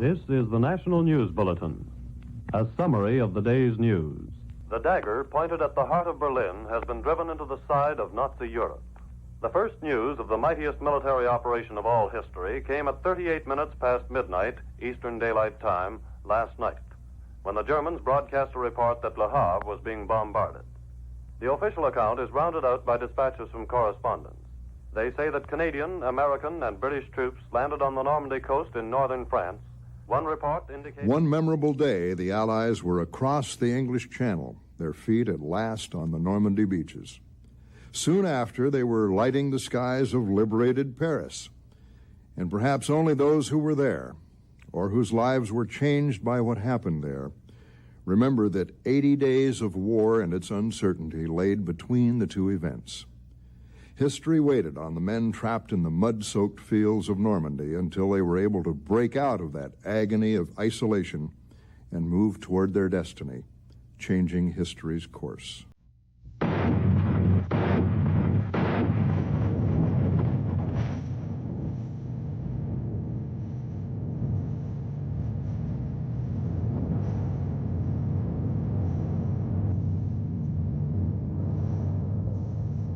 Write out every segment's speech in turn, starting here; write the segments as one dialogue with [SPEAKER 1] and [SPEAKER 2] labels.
[SPEAKER 1] This is the National News Bulletin, a summary of the day's news. The dagger pointed at the heart of Berlin has been driven into the side of Nazi Europe. The first news of the mightiest military operation of all history came at 38 minutes past midnight, Eastern Daylight Time, last night, when the Germans broadcast a report that Le Havre was being bombarded. The official account is rounded out by dispatches from correspondents. They say that Canadian, American, and British troops landed on the Normandy coast in northern France. One report indicates...
[SPEAKER 2] One memorable day, the Allies were across the English Channel, their feet at last on the Normandy beaches. Soon after, they were lighting the skies of liberated Paris. And perhaps only those who were there, or whose lives were changed by what happened there, remember that 80 days of war and its uncertainty laid between the two events. History waited on the men trapped in the mud-soaked fields of Normandy until they were able to break out of that agony of isolation and move toward their destiny, changing history's course.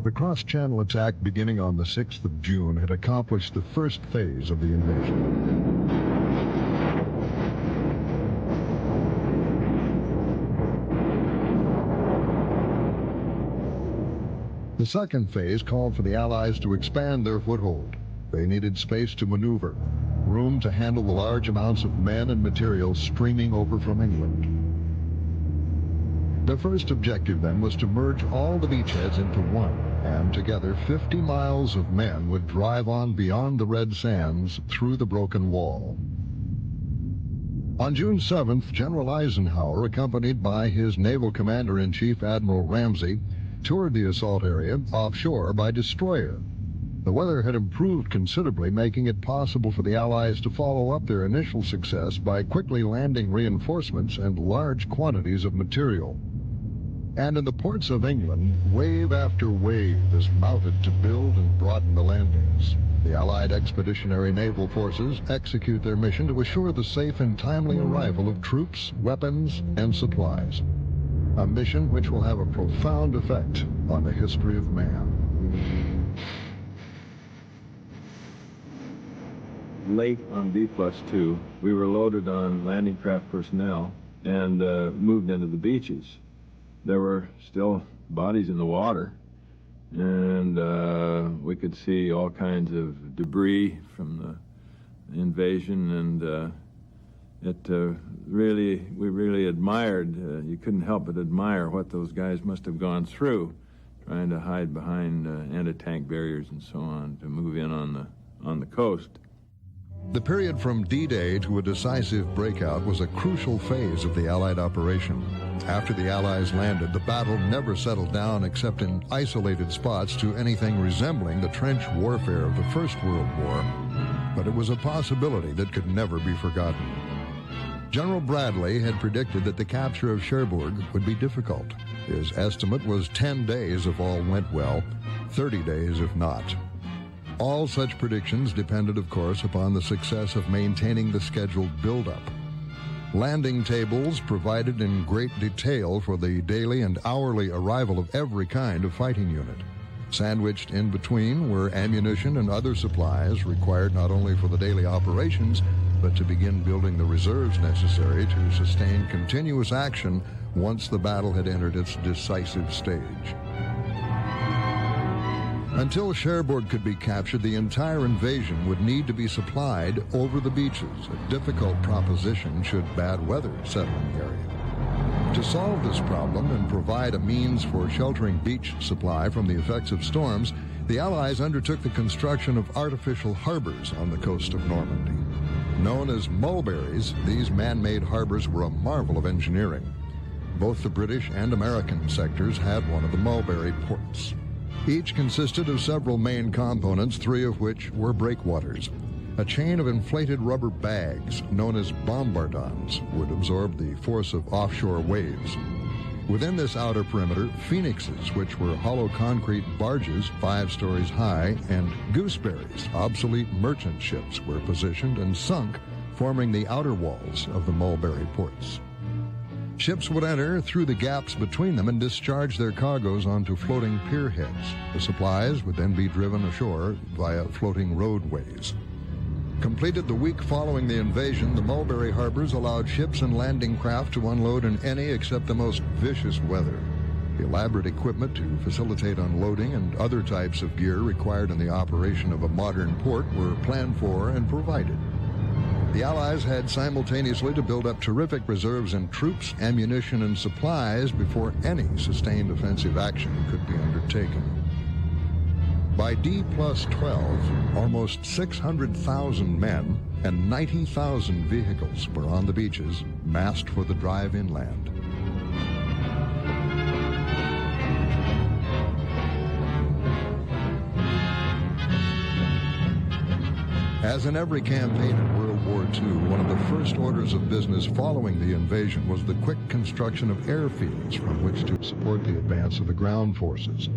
[SPEAKER 3] The cross-channel attack beginning on the 6th of June had accomplished the first phase of the invasion. The second phase called for the Allies to expand their foothold. They needed space to maneuver, room to handle the large amounts of men and materials streaming over from England. Their first objective, then, was to merge all the beachheads into one, and together 50 miles of men would drive on beyond the red sands through the broken wall. On June 7th, General Eisenhower, accompanied by his naval commander-in-chief, Admiral Ramsey, toured the assault area offshore by destroyer. The weather had improved considerably, making it possible for the Allies to follow up their initial success by quickly landing reinforcements and large quantities of material. And in the ports of England, wave after wave is mounted to build and broaden the landings. The Allied Expeditionary Naval Forces execute their mission to assure the safe and timely arrival of troops, weapons, and supplies. A mission which will have a profound effect on the history of man.
[SPEAKER 4] Late on B+2, we were loaded on landing craft personnel and moved into the beaches. There were still bodies in the water, and we could see all kinds of debris from the invasion, and we really admired, you couldn't help but admire what those guys must have gone through, trying to hide behind anti-tank barriers and so on to move in on the coast.
[SPEAKER 3] The period from D-Day to a decisive breakout was a crucial phase of the Allied operation. After the Allies landed, the battle never settled down except in isolated spots to anything resembling the trench warfare of the First World War, but it was a possibility that could never be forgotten. General Bradley had predicted that the capture of Cherbourg would be difficult. His estimate was 10 days if all went well, 30 days if not. All such predictions depended, of course, upon the success of maintaining the scheduled buildup. Landing tables provided in great detail for the daily and hourly arrival of every kind of fighting unit. Sandwiched in between were ammunition and other supplies required not only for the daily operations, but to begin building the reserves necessary to sustain continuous action once the battle had entered its decisive stage. Until Cherbourg could be captured, the entire invasion would need to be supplied over the beaches, a difficult proposition should bad weather settle in the area. To solve this problem and provide a means for sheltering beach supply from the effects of storms, the Allies undertook the construction of artificial harbors on the coast of Normandy. Known as mulberries, these man-made harbors were a marvel of engineering. Both the British and American sectors had one of the mulberry ports. Each consisted of several main components, 3 of which were breakwaters. A chain of inflated rubber bags, known as bombardons, would absorb the force of offshore waves. Within this outer perimeter, phoenixes, which were hollow concrete barges 5 stories high, and gooseberries, obsolete merchant ships, were positioned and sunk forming the outer walls of the Mulberry ports. Ships would enter through the gaps between them and discharge their cargoes onto floating pier heads. The supplies would then be driven ashore via floating roadways. Completed the week following the invasion, the Mulberry harbors allowed ships and landing craft to unload in any except the most vicious weather. The elaborate equipment to facilitate unloading and other types of gear required in the operation of a modern port were planned for and provided. The Allies had simultaneously to build up terrific reserves in troops, ammunition, and supplies before any sustained offensive action could be undertaken. By D+12, almost 600,000 men and 90,000 vehicles were on the beaches, massed for the drive inland. As in every campaign in World War II, one of the first orders of business following the invasion was the quick construction of airfields from which to support the advance of the ground forces.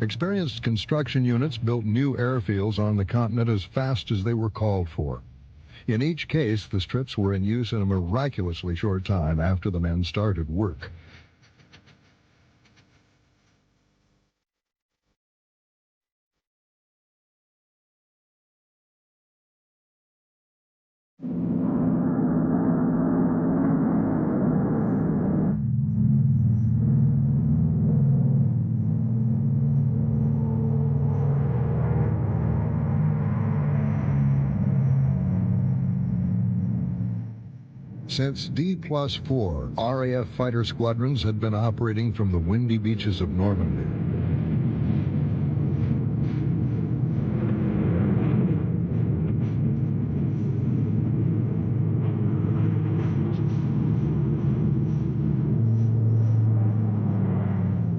[SPEAKER 3] Experienced construction units built new airfields on the continent as fast as they were called for. In each case, the strips were in use in a miraculously short time after the men started work. Since D+4, RAF fighter squadrons had been operating from the windy beaches of Normandy.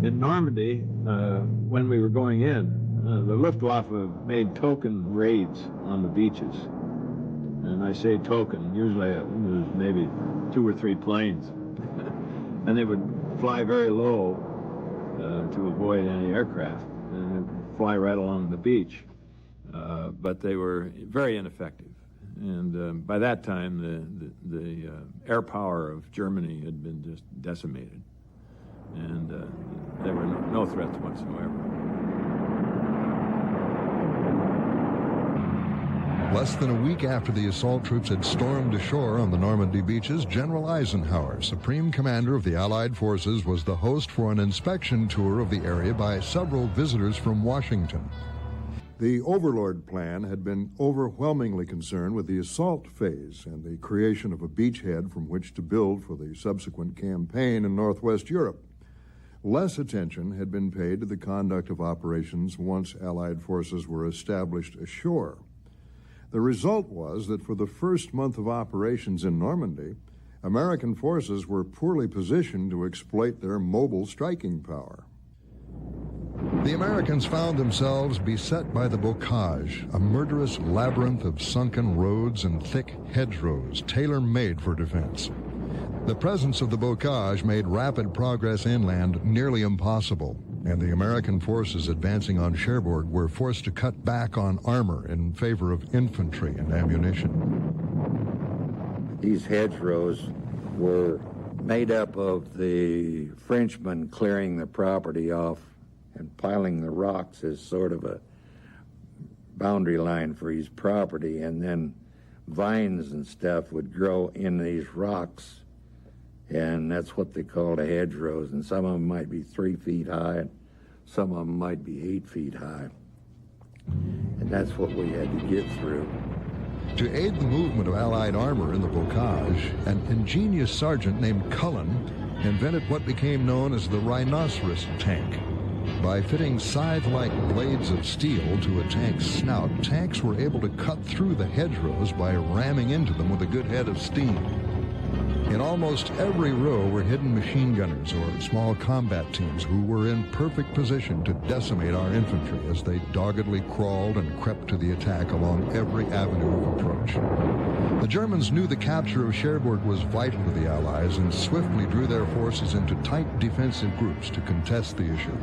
[SPEAKER 4] In Normandy, when we were going in, the Luftwaffe made token raids on the beaches. And I say token, usually it was maybe 2 or 3 planes. And they would fly very low to avoid any aircraft, and they'd fly right along the beach. But they were very ineffective. And by that time, the air power of Germany had been just decimated. And there were no threats whatsoever.
[SPEAKER 3] Less than a week after the assault troops had stormed ashore on the Normandy beaches, General Eisenhower, Supreme Commander of the Allied forces, was the host for an inspection tour of the area by several visitors from Washington.
[SPEAKER 2] The Overlord plan had been overwhelmingly concerned with the assault phase and the creation of a beachhead from which to build for the subsequent campaign in Northwest Europe. Less attention had been paid to the conduct of operations once Allied forces were established ashore. The result was that for the first month of operations in Normandy, American forces were poorly positioned to exploit their mobile striking power.
[SPEAKER 3] The Americans found themselves beset by the bocage, a murderous labyrinth of sunken roads and thick hedgerows, tailor-made for defense. The presence of the bocage made rapid progress inland nearly impossible, and the American forces advancing on Cherbourg were forced to cut back on armor in favor of infantry and ammunition.
[SPEAKER 5] These hedgerows were made up of the Frenchmen clearing the property off and piling the rocks as sort of a boundary line for his property, and then vines and stuff would grow in these rocks, and that's what they called a hedgerows, and some of them might be 3 feet high, and some of them might be 8 feet high. And that's what we had to get through.
[SPEAKER 3] To aid the movement of Allied armor in the bocage, an ingenious sergeant named Cullen invented what became known as the rhinoceros tank. By fitting scythe-like blades of steel to a tank's snout, tanks were able to cut through the hedgerows by ramming into them with a good head of steam. In almost every row were hidden machine gunners or small combat teams who were in perfect position to decimate our infantry as they doggedly crawled and crept to the attack along every avenue of approach. The Germans knew the capture of Cherbourg was vital to the Allies and swiftly drew their forces into tight defensive groups to contest the issue.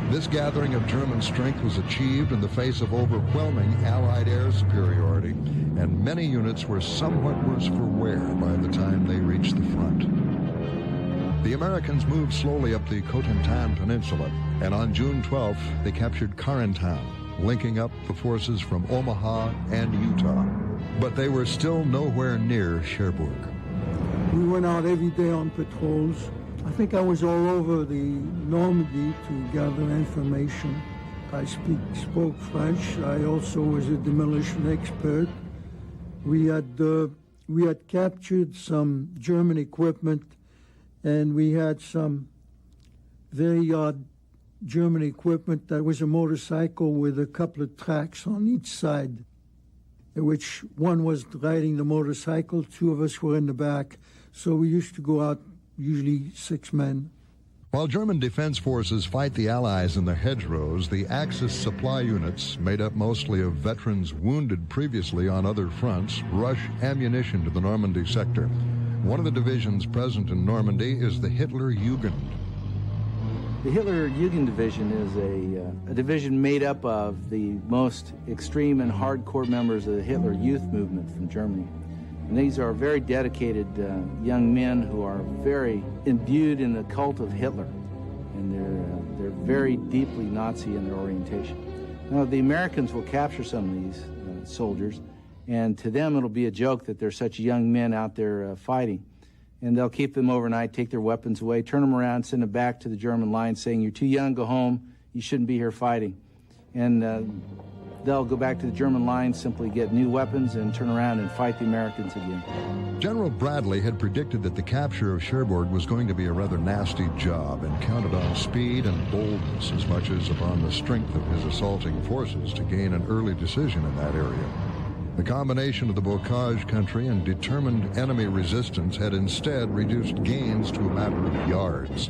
[SPEAKER 3] This gathering of German strength was achieved in the face of overwhelming Allied air superiority, and many units were somewhat worse for wear by the time they reached the front. The Americans moved slowly up the Cotentin Peninsula, and on June 12th, they captured Carentan, linking up the forces from Omaha and Utah. But they were still nowhere near Cherbourg.
[SPEAKER 6] We went out every day on patrols. I think I was all over the Normandy to gather information. I spoke French. I also was a demolition expert. We had captured some German equipment, and we had some very odd German equipment. That was a motorcycle with a couple of tracks on each side, which one was riding the motorcycle, two of us were in the back. So we used to go out, usually 6 men.
[SPEAKER 3] While German defense forces fight the Allies in the hedgerows, the Axis supply units, made up mostly of veterans wounded previously on other fronts, rush ammunition to the Normandy sector. One of the divisions present in Normandy is the Hitler Jugend.
[SPEAKER 7] The Hitler Jugend Division is a division made up of the most extreme and hardcore members of the Hitler Youth movement from Germany. And these are very dedicated young men who are very imbued in the cult of Hitler, and they're very deeply Nazi in their orientation. Now, the Americans will capture some of these soldiers, and to them it'll be a joke that there's such young men out there fighting. And they'll keep them overnight, take their weapons away, turn them around, send them back to the German lines saying, "You're too young, go home, you shouldn't be here fighting." And they'll go back to the German lines, simply get new weapons, and turn around and fight the Americans again.
[SPEAKER 3] General Bradley had predicted that the capture of Cherbourg was going to be a rather nasty job, and counted on speed and boldness as much as upon the strength of his assaulting forces to gain an early decision in that area. The combination of the Bocage country and determined enemy resistance had instead reduced gains to a matter of yards.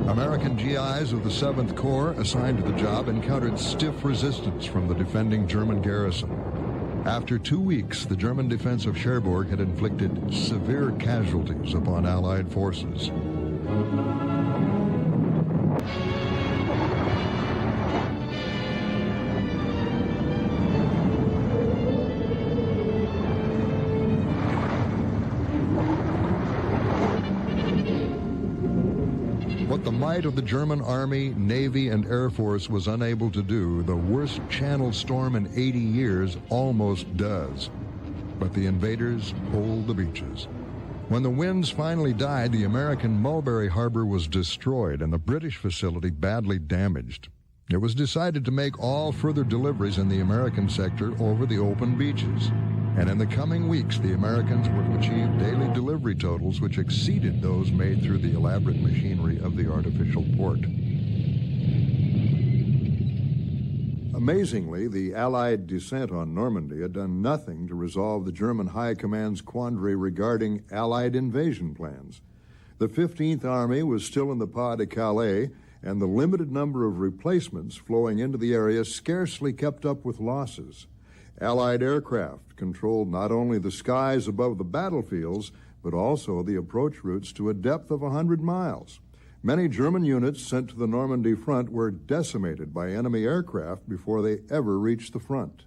[SPEAKER 3] American GIs of the 7th Corps assigned to the job encountered stiff resistance from the defending German garrison. After 2 weeks, the German defense of Cherbourg had inflicted severe casualties upon Allied forces. What the might of the German Army, Navy, and Air Force was unable to do, the worst Channel storm in 80 years almost does. But the invaders hold the beaches. When the winds finally died, the American Mulberry Harbor was destroyed and the British facility badly damaged. It was decided to make all further deliveries in the American sector over the open beaches. And in the coming weeks, the Americans were to achieve daily delivery totals which exceeded those made through the elaborate machinery of the artificial port.
[SPEAKER 2] Amazingly, the Allied descent on Normandy had done nothing to resolve the German High Command's quandary regarding Allied invasion plans. The 15th Army was still in the Pas de Calais, and the limited number of replacements flowing into the area scarcely kept up with losses. Allied aircraft controlled not only the skies above the battlefields, but also the approach routes to a depth of 100 miles. Many German units sent to the Normandy front were decimated by enemy aircraft before they ever reached the front.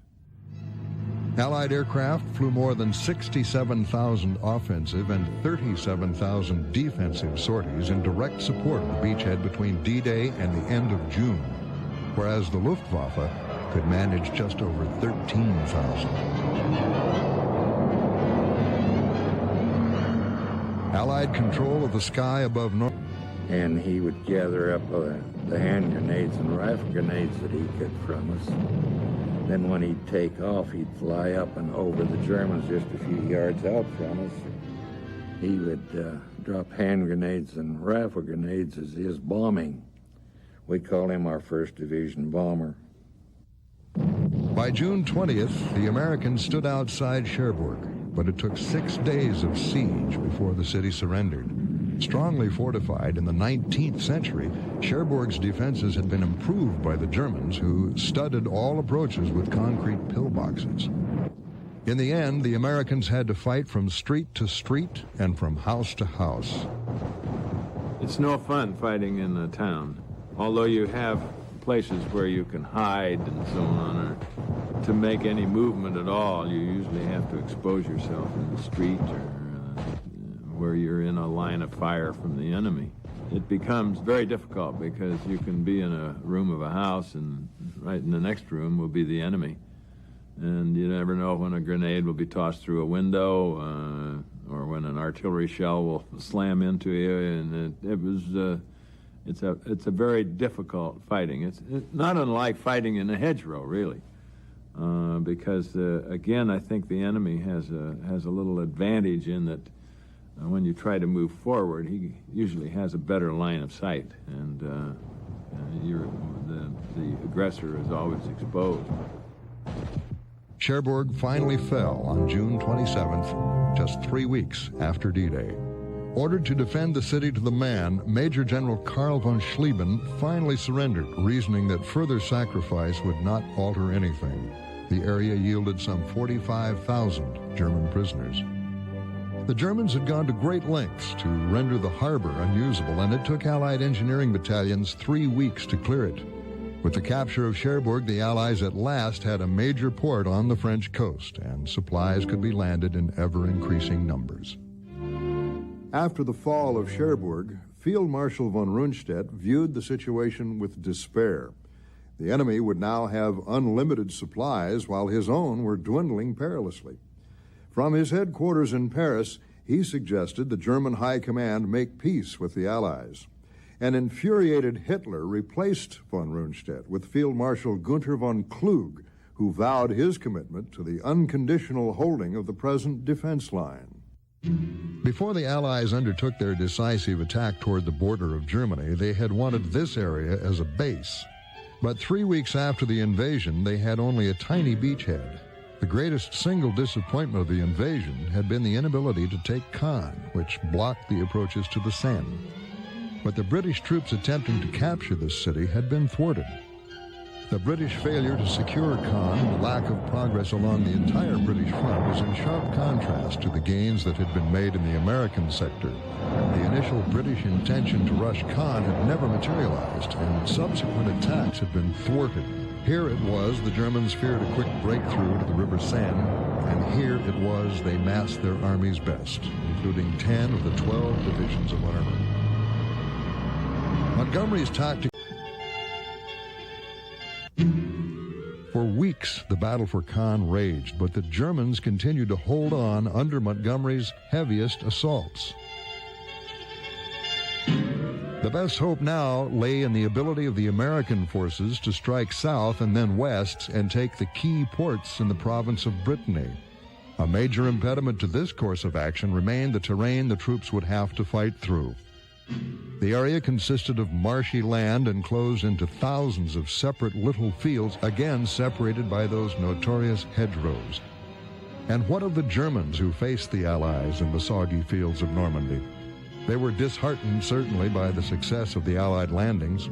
[SPEAKER 3] Allied aircraft flew more than 67,000 offensive and 37,000 defensive sorties in direct support of the beachhead between D-Day and the end of June, whereas the Luftwaffe could manage just over 13,000. Allied control of the sky above Normandy.
[SPEAKER 5] And he would gather up the hand grenades and rifle grenades that he'd get from us. Then when he'd take off, he'd fly up and over the Germans just a few yards out from us. He would drop hand grenades and rifle grenades as his bombing. We call him our 1st Division bomber.
[SPEAKER 3] By June 20th, the Americans stood outside Cherbourg, but it took 6 days of siege before the city surrendered. Strongly fortified in the 19th century, Cherbourg's defenses had been improved by the Germans, who studded all approaches with concrete pillboxes. In the end, the Americans had to fight from street to street and from house to house.
[SPEAKER 4] It's no fun fighting in a town. although you have places where you can hide and so on, or to make any movement at all, you usually have to expose yourself in the street or where you're in a line of fire from the enemy. It becomes very difficult because you can be in a room of a house and right in the next room will be the enemy. And you never know when a grenade will be tossed through a window or when an artillery shell will slam into you. And it's a very difficult fighting. It's not unlike fighting in a hedgerow, really, because again, I think the enemy has a little advantage in that when you try to move forward, he usually has a better line of sight, and the aggressor is always exposed.
[SPEAKER 3] Cherbourg finally fell on June 27th, just 3 weeks after D-Day. Ordered to defend the city to the man, Major General Karl von Schlieben finally surrendered, reasoning that further sacrifice would not alter anything. The area yielded some 45,000 German prisoners. The Germans had gone to great lengths to render the harbor unusable, and it took Allied engineering battalions 3 weeks to clear it. With the capture of Cherbourg, the Allies at last had a major port on the French coast, and supplies could be landed in ever-increasing numbers.
[SPEAKER 2] After the fall of Cherbourg, Field Marshal von Rundstedt viewed the situation with despair. The enemy would now have unlimited supplies while his own were dwindling perilously. From his headquarters in Paris, he suggested the German High Command make peace with the Allies. An infuriated Hitler replaced von Rundstedt with Field Marshal Gunther von Klug, who vowed his commitment to the unconditional holding of the present defense line.
[SPEAKER 3] Before the Allies undertook their decisive attack toward the border of Germany, they had wanted this area as a base. But 3 weeks after the invasion, they had only a tiny beachhead. The greatest single disappointment of the invasion had been the inability to take Caen, which blocked the approaches to the Seine. But the British troops attempting to capture this city had been thwarted. The British failure to secure Caen and the lack of progress along the entire British front was in sharp contrast to the gains that had been made in the American sector. The initial British intention to rush Caen had never materialized, and subsequent attacks had been thwarted. Here it was the Germans feared a quick breakthrough to the River Seine, and here it was they massed their armies best, including 10 of the 12 divisions of armor. Montgomery's tactic. For weeks, the battle for Caen raged, but the Germans continued to hold on under Montgomery's heaviest assaults. The best hope now lay in the ability of the American forces to strike south and then west and take the key ports in the province of Brittany. A major impediment to this course of action remained the terrain the troops would have to fight through. The area consisted of marshy land enclosed into thousands of separate little fields, again separated by those notorious hedgerows. And what of the Germans who faced the Allies in the soggy fields of Normandy? They were disheartened, certainly, by the success of the Allied landings.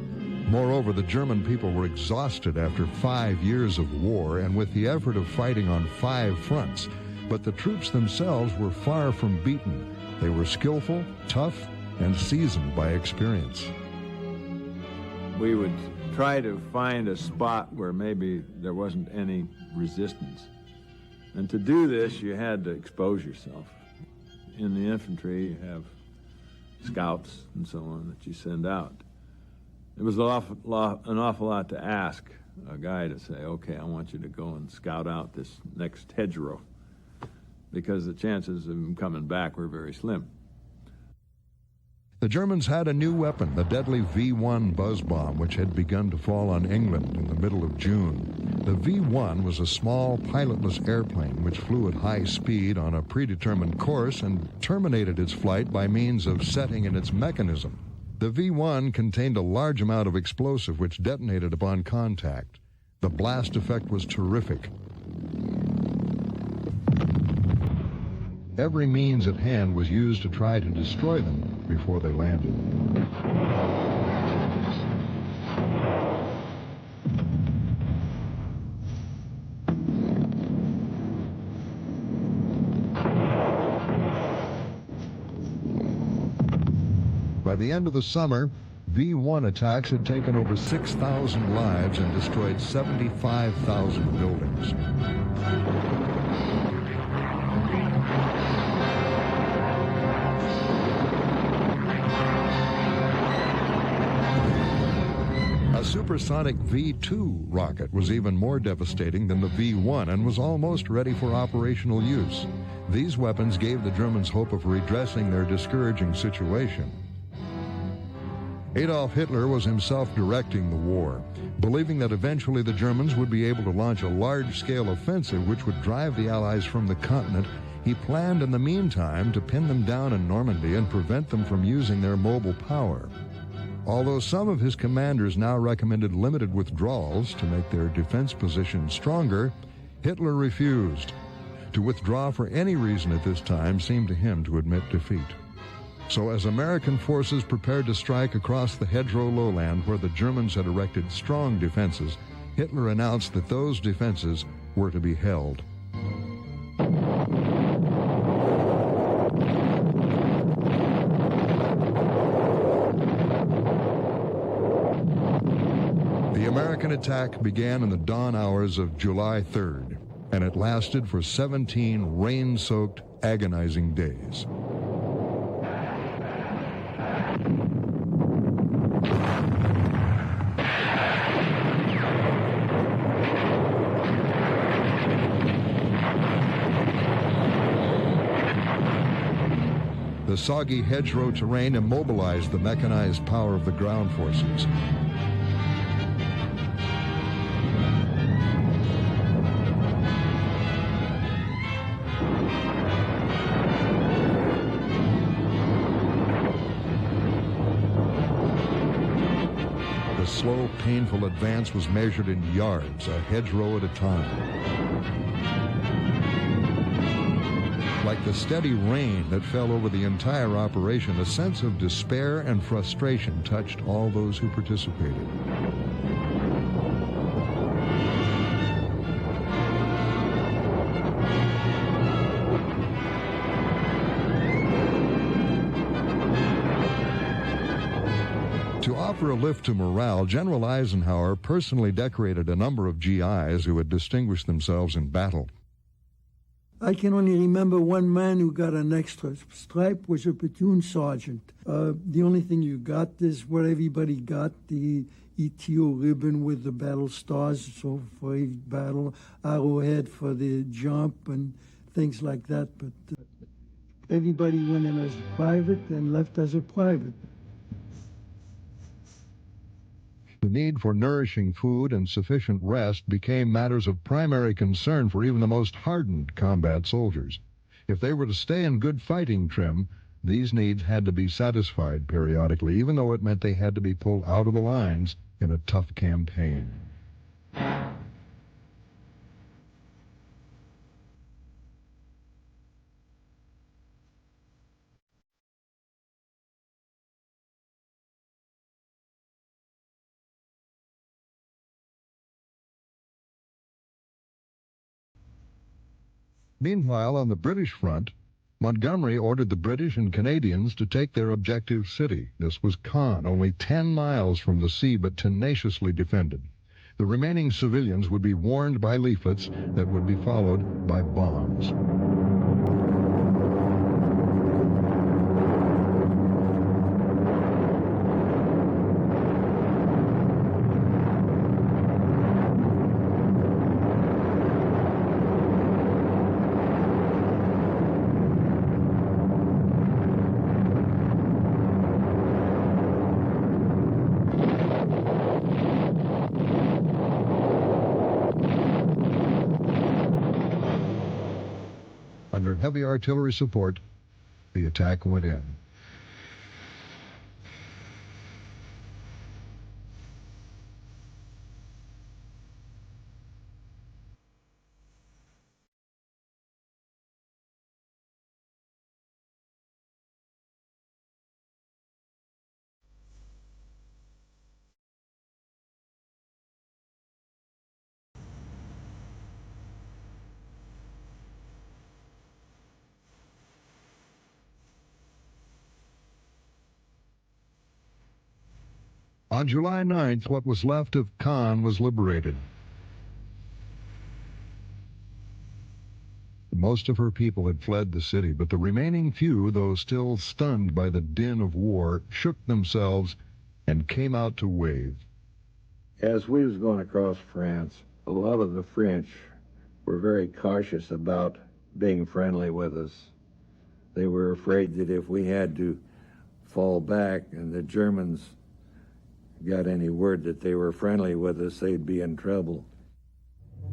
[SPEAKER 3] Moreover, the German people were exhausted after 5 years of war and with the effort of fighting on 5 fronts. But the troops themselves were far from beaten. They were skillful, tough, and seasoned by experience.
[SPEAKER 4] We would try to find a spot where maybe there wasn't any resistance. And to do this, you had to expose yourself. In the infantry, you have scouts and so on that you send out. It was an awful lot to ask a guy to say, okay, I want you to go and scout out this next hedgerow, because the chances of him coming back were very slim.
[SPEAKER 3] The Germans had a new weapon, the deadly V-1 buzz bomb, which had begun to fall on England in the middle of June. The V-1 was a small pilotless airplane which flew at high speed on a predetermined course and terminated its flight by means of setting in its mechanism. The V-1 contained a large amount of explosive which detonated upon contact. The blast effect was terrific. Every means at hand was used to try to destroy them before they landed. By the end of the summer, V-1 attacks had taken over 6,000 lives and destroyed 75,000 buildings. A supersonic V-2 rocket was even more devastating than the V-1 and was almost ready for operational use. These weapons gave the Germans hope of redressing their discouraging situation. Adolf Hitler was himself directing the war, believing that eventually the Germans would be able to launch a large-scale offensive which would drive the Allies from the continent. He planned in the meantime to pin them down in Normandy and prevent them from using their mobile power. Although some of his commanders now recommended limited withdrawals to make their defense position stronger, Hitler refused. To withdraw for any reason at this time seemed to him to admit defeat. So as American forces prepared to strike across the hedgerow lowland where the Germans had erected strong defenses, Hitler announced that those defenses were to be held. The American attack began in the dawn hours of July 3rd, and it lasted for 17 rain-soaked, agonizing days. The soggy hedgerow terrain immobilized the mechanized power of the ground forces. The slow, painful advance was measured in yards, a hedgerow at a time. Like the steady rain that fell over the entire operation, a sense of despair and frustration touched all those who participated. To offer a lift to morale, General Eisenhower personally decorated a number of GIs who had distinguished themselves in battle.
[SPEAKER 6] I can only remember one man who got an extra stripe was a platoon sergeant. The only thing you got is what everybody got, the ETO ribbon with the battle stars, so for every battle, arrowhead for the jump and things like that. But everybody went in as a private and left as a private.
[SPEAKER 3] The need for nourishing food and sufficient rest became matters of primary concern for even the most hardened combat soldiers. If they were to stay in good fighting trim, these needs had to be satisfied periodically, even though it meant they had to be pulled out of the lines in a tough campaign. Meanwhile, on the British front, Montgomery ordered the British and Canadians to take their objective city. This was Caen, only 10 miles from the sea, but tenaciously defended. The remaining civilians would be warned by leaflets that would be followed by bombs. Under heavy artillery support, the attack went in. On July 9th, what was left of Caen was liberated. Most of her people had fled the city, but the remaining few, though still stunned by the din of war, shook themselves and came out to wave.
[SPEAKER 5] As we was going across France, a lot of the French were very cautious about being friendly with us. They were afraid that if we had to fall back and the Germans got any word that they were friendly with us, they'd be in trouble.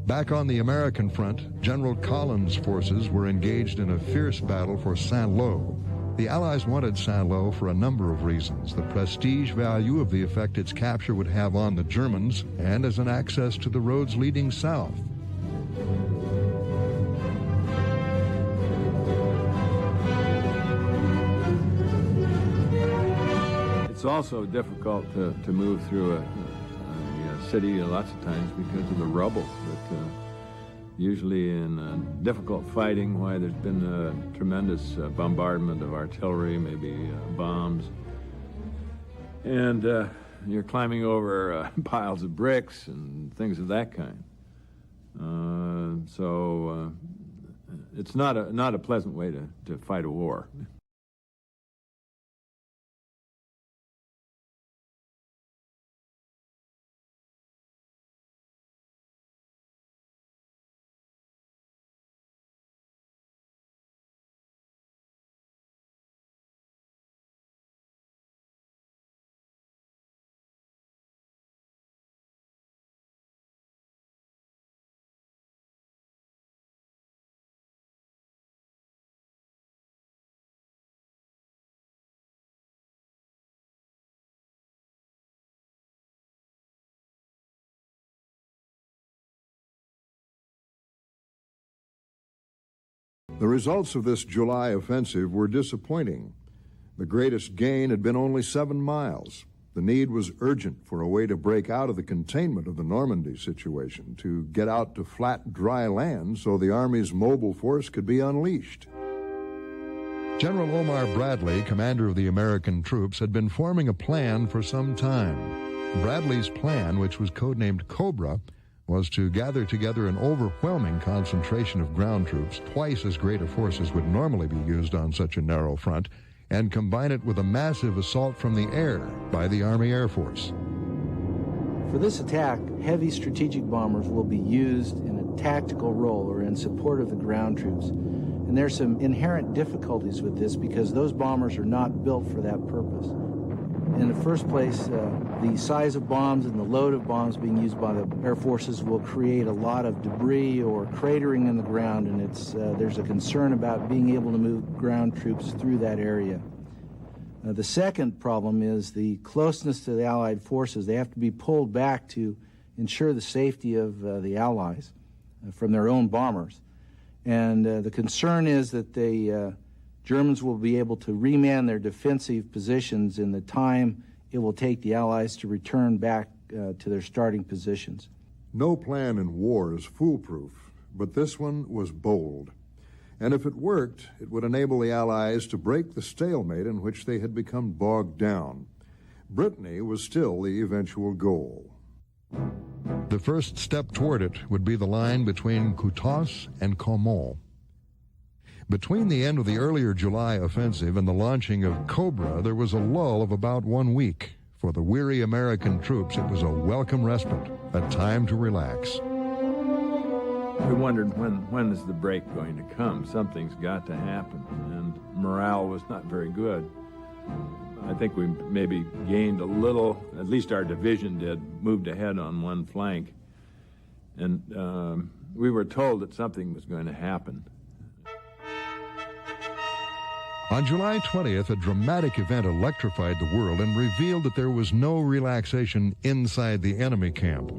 [SPEAKER 3] Back on the American front, General Collins' forces were engaged in a fierce battle for Saint-Lô. The Allies wanted Saint-Lô for a number of reasons: the prestige value of the effect its capture would have on the Germans, and as an access to the roads leading south.
[SPEAKER 4] It's also difficult to move through a city lots of times because of the rubble that usually in difficult fighting, why there's been a tremendous bombardment of artillery, maybe bombs, and you're climbing over piles of bricks and things of that kind. So it's not a pleasant way to fight a war.
[SPEAKER 2] The results of this July offensive were disappointing. The greatest gain had been only 7 miles. The need was urgent for a way to break out of the containment of the Normandy situation, to get out to flat, dry land so the Army's mobile force could be unleashed.
[SPEAKER 3] General Omar Bradley, commander of the American troops, had been forming a plan for some time. Bradley's plan, which was codenamed Cobra, was to gather together an overwhelming concentration of ground troops, twice as great a force as would normally be used on such a narrow front, and combine it with a massive assault from the air by the Army Air Force.
[SPEAKER 7] For this attack, heavy strategic bombers will be used in a tactical role or in support of the ground troops. And there's some inherent difficulties with this because those bombers are not built for that purpose. In the first place, the size of bombs and the load of bombs being used by the air forces will create a lot of debris or cratering in the ground, and there's a concern about being able to move ground troops through that area. The second problem is the closeness to the Allied forces. They have to be pulled back to ensure the safety of the Allies from their own bombers. And the concern is that the Germans will be able to reman their defensive positions in the time it will take the Allies to return back to their starting positions.
[SPEAKER 2] No plan in war is foolproof, but this one was bold. And if it worked, it would enable the Allies to break the stalemate in which they had become bogged down. Brittany was still the eventual goal.
[SPEAKER 3] The first step toward it would be the line between Coutances and Caumont. Between the end of the earlier July offensive and the launching of Cobra, there was a lull of about 1 week. For the weary American troops, it was a welcome respite, a time to relax.
[SPEAKER 4] We wondered when is the break going to come? Something's got to happen, and morale was not very good. I think we maybe gained a little, at least our division did, moved ahead on one flank, and we were told that something was going to happen.
[SPEAKER 3] On July 20th, a dramatic event electrified the world and revealed that there was no relaxation inside the enemy camp.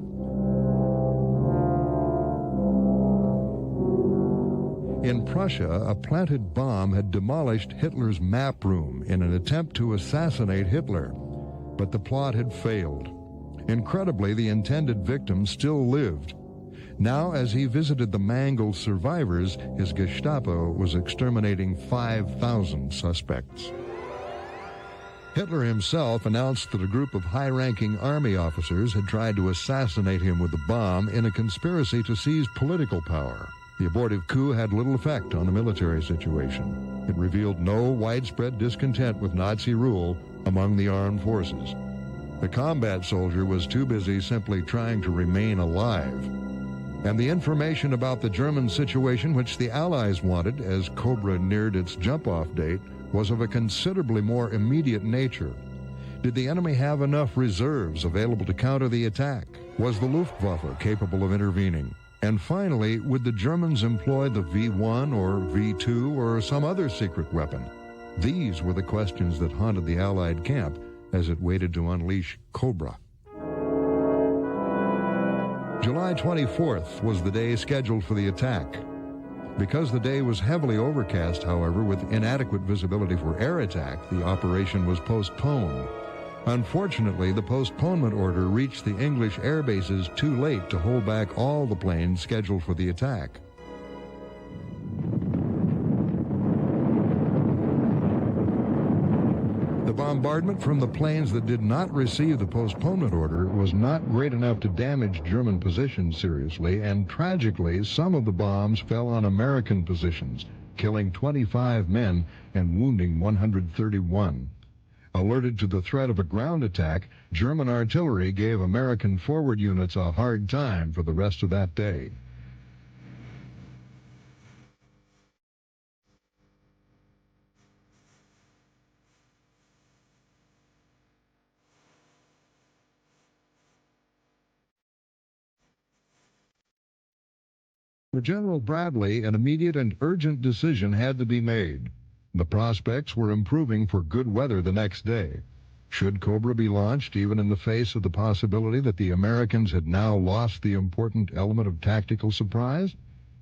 [SPEAKER 3] In Prussia, a planted bomb had demolished Hitler's map room in an attempt to assassinate Hitler, but the plot had failed. Incredibly, the intended victim still lived. Now, as he visited the mangled survivors, his Gestapo was exterminating 5,000 suspects. Hitler himself announced that a group of high-ranking army officers had tried to assassinate him with a bomb in a conspiracy to seize political power. The abortive coup had little effect on the military situation. It revealed no widespread discontent with Nazi rule among the armed forces. The combat soldier was too busy simply trying to remain alive. And the information about the German situation, which the Allies wanted as Cobra neared its jump-off date, was of a considerably more immediate nature. Did the enemy have enough reserves available to counter the attack? Was the Luftwaffe capable of intervening? And finally, would the Germans employ the V-1 or V-2 or some other secret weapon? These were the questions that haunted the Allied camp as it waited to unleash Cobra. July 24th was the day scheduled for the attack. Because the day was heavily overcast, however, with inadequate visibility for air attack, the operation was postponed. Unfortunately, the postponement order reached the English air bases too late to hold back all the planes scheduled for the attack. The bombardment from the planes that did not receive the postponement order was not great enough to damage German positions seriously, and tragically, some of the bombs fell on American positions, killing 25 men and wounding 131. Alerted to the threat of a ground attack, German artillery gave American forward units a hard time for the rest of that day. For General Bradley, an immediate and urgent decision had to be made. The prospects were improving for good weather the next day. Should Cobra be launched even in the face of the possibility that the Americans had now lost the important element of tactical surprise?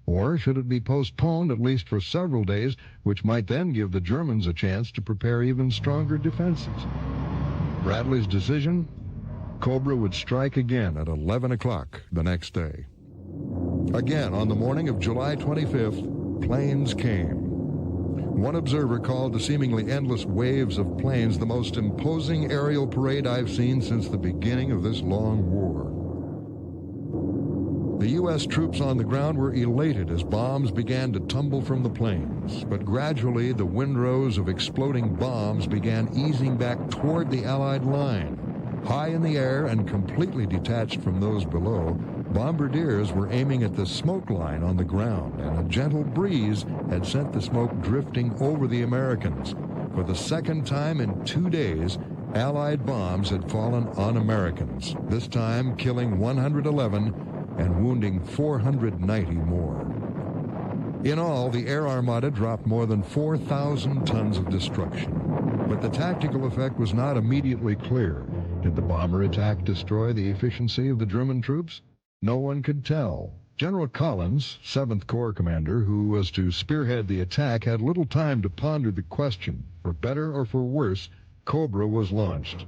[SPEAKER 3] Or should it be postponed at least for several days, which might then give the Germans a chance to prepare even stronger defenses? Bradley's decision? Cobra would strike again at 11 o'clock the next day. Again, on the morning of July 25th, planes came. One observer called the seemingly endless waves of planes the most imposing aerial parade I've seen since the beginning of this long war. The U.S. troops on the ground were elated as bombs began to tumble from the planes, but gradually the windrows of exploding bombs began easing back toward the Allied line. High in the air and completely detached from those below, bombardiers were aiming at the smoke line on the ground, and a gentle breeze had sent the smoke drifting over the Americans. For the second time in 2 days, Allied bombs had fallen on Americans, this time killing 111 and wounding 490 more. In all, the air armada dropped more than 4,000 tons of destruction. But the tactical effect was not immediately clear. Did the bomber attack destroy the efficiency of the German troops? No one could tell. General Collins, 7th Corps commander, who was to spearhead the attack, had little time to ponder the question. For better or for worse, Cobra was launched.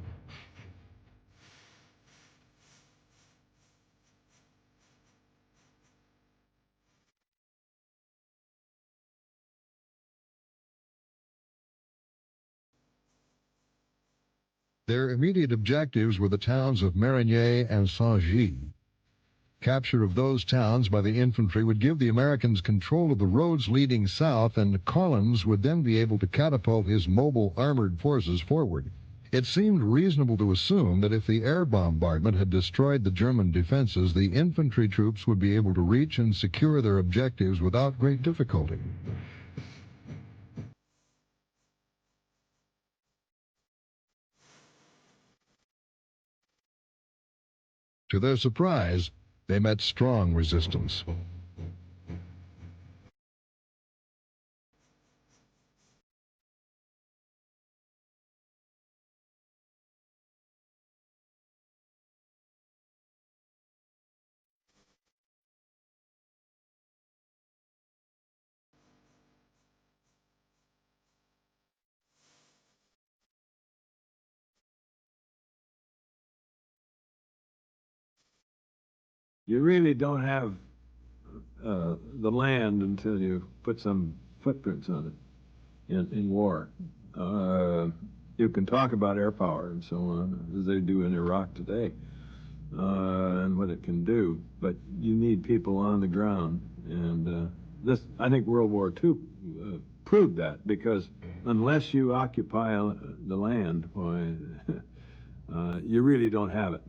[SPEAKER 3] Their immediate objectives were the towns of Marigny and Saint-Gilles. Capture of those towns by the infantry would give the Americans control of the roads leading south, and Collins would then be able to catapult his mobile armored forces forward. It seemed reasonable to assume that if the air bombardment had destroyed the German defenses, the infantry troops would be able to reach and secure their objectives without great difficulty. To their surprise, they met strong resistance.
[SPEAKER 4] You really don't have the land until you put some footprints on it in war. You can talk about air power and so on, as they do in Iraq today, and what it can do, but you need people on the ground. And I think World War II proved that, because unless you occupy the land, boy, you really don't have it.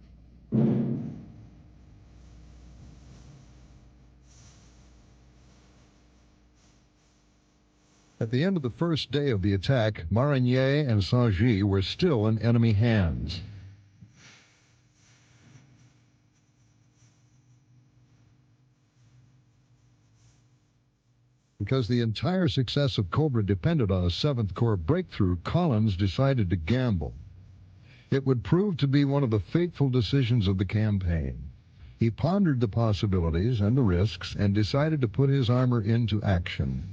[SPEAKER 3] At the end of the first day of the attack, Marigny and Saint-Gilles were still in enemy hands. Because the entire success of Cobra depended on a 7th Corps breakthrough, Collins decided to gamble. It would prove to be one of the fateful decisions of the campaign. He pondered the possibilities and the risks and decided to put his armor into action.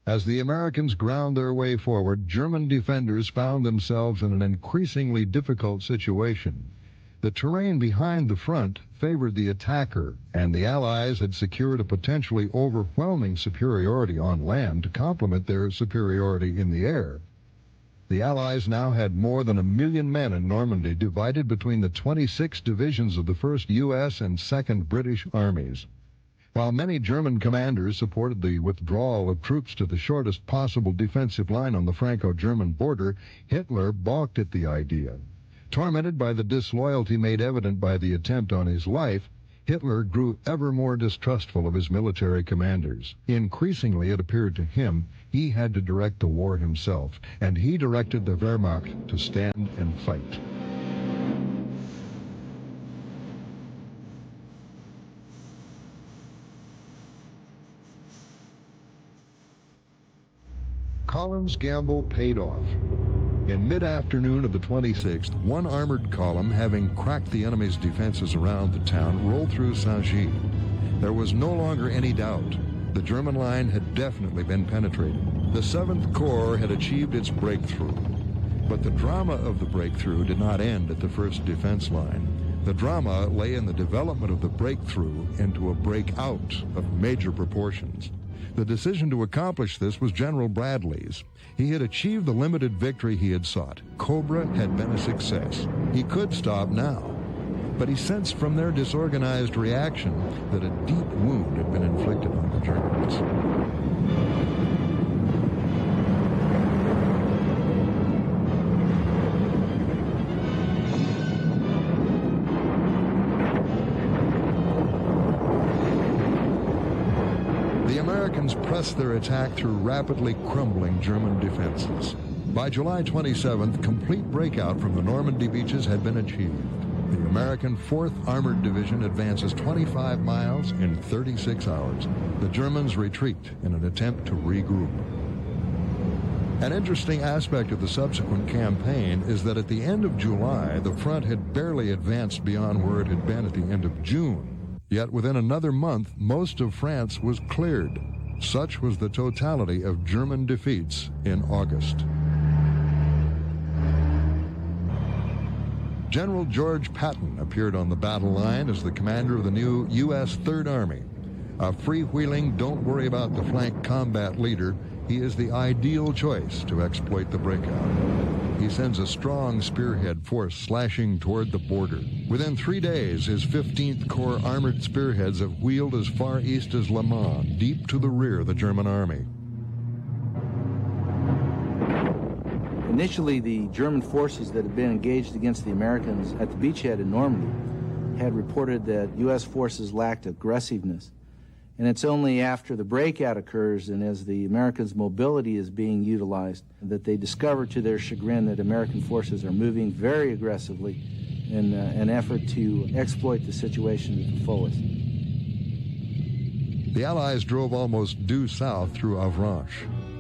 [SPEAKER 3] As the Americans ground their way forward, German defenders found themselves in an increasingly difficult situation. The terrain behind the front favored the attacker, and the Allies had secured a potentially overwhelming superiority on land to complement their superiority in the air. The Allies now had more than 1 million men in Normandy, divided between the 26 divisions of the 1st U.S. and 2nd British armies. While many German commanders supported the withdrawal of troops to the shortest possible defensive line on the Franco-German border, Hitler balked at the idea. Tormented by the disloyalty made evident by the attempt on his life, Hitler grew ever more distrustful of his military commanders. Increasingly, it appeared to him, he had to direct the war himself, and he directed the Wehrmacht to stand and fight. Collins' gamble paid off. In mid-afternoon of the 26th, one armored column, having cracked the enemy's defenses around the town, rolled through Saint-Gilles. There was no longer any doubt. The German line had definitely been penetrated. The 7th Corps had achieved its breakthrough. But the drama of the breakthrough did not end at the first defense line. The drama lay in the development of the breakthrough into a breakout of major proportions. The decision to accomplish this was General Bradley's. He had achieved the limited victory he had sought. Cobra had been a success. He could stop now. But he sensed from their disorganized reaction that a deep wound had been inflicted on the Germans. The Americans pressed their attack through rapidly crumbling German defenses. By July 27th, complete breakout from the Normandy beaches had been achieved. The American 4th Armored Division advances 25 miles in 36 hours. The Germans retreat in an attempt to regroup. An interesting aspect of the subsequent campaign is that at the end of July, the front had barely advanced beyond where it had been at the end of June. Yet within another month, most of France was cleared. Such was the totality of German defeats in August. General George Patton appeared on the battle line as the commander of the new U.S. Third Army. A freewheeling, don't-worry-about-the-flank combat leader, he is the ideal choice to exploit the breakout. He sends a strong spearhead force slashing toward the border. Within 3 days, his 15th Corps armored spearheads have wheeled as far east as Le Mans, deep to the rear of the German army.
[SPEAKER 7] Initially, the German forces that had been engaged against the Americans at the beachhead in Normandy had reported that U.S. forces lacked aggressiveness. And it's only after the breakout occurs and as the Americans' mobility is being utilized that they discover to their chagrin that American forces are moving very aggressively in an effort to exploit the situation to the fullest.
[SPEAKER 3] The Allies drove almost due south through Avranches.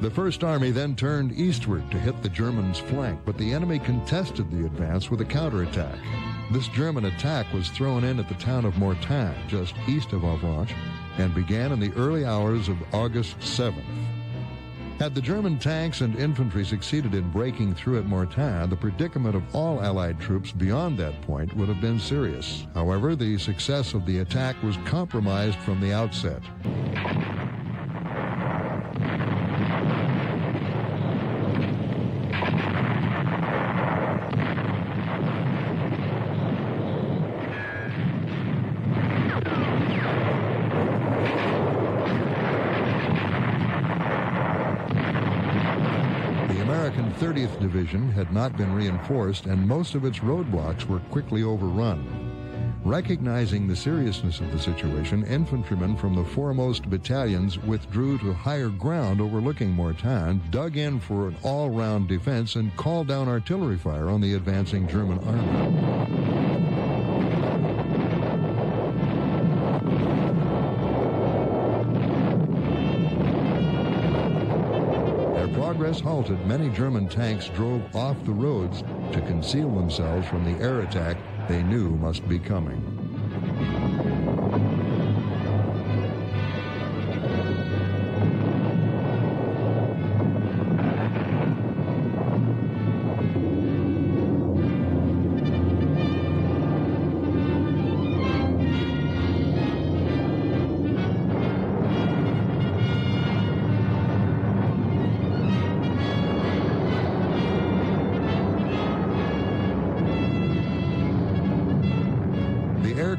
[SPEAKER 3] The First Army then turned eastward to hit the Germans' flank, but the enemy contested the advance with a counterattack. This German attack was thrown in at the town of Mortain, just east of Avranches, and began in the early hours of August 7th. Had the German tanks and infantry succeeded in breaking through at Mortain, the predicament of all Allied troops beyond that point would have been serious. However, the success of the attack was compromised from the outset. 30th Division had not been reinforced, and most of its roadblocks were quickly overrun. Recognizing the seriousness of the situation, infantrymen from the foremost battalions withdrew to higher ground overlooking Mortain, dug in for an all-round defense, and called down artillery fire on the advancing German army. Progress halted, many German tanks drove off the roads to conceal themselves from the air attack they knew must be coming.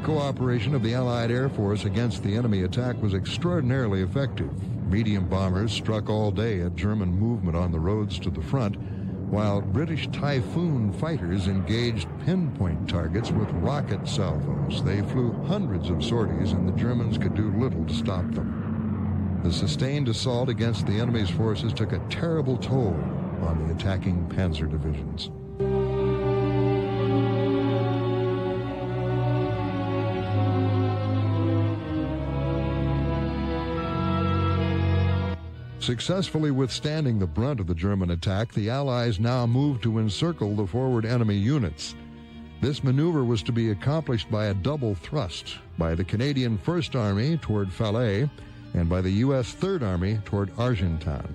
[SPEAKER 3] Cooperation of the Allied Air Force against the enemy attack was extraordinarily effective. Medium bombers struck all day at German movement on the roads to the front, while British Typhoon fighters engaged pinpoint targets with rocket salvos. They flew hundreds of sorties, and the Germans could do little to stop them. The sustained assault against the enemy's forces took a terrible toll on the attacking panzer divisions. Successfully withstanding the brunt of the German attack, the Allies now moved to encircle the forward enemy units. This maneuver was to be accomplished by a double thrust, by the Canadian First Army toward Falaise and by the U.S. Third Army toward Argentan.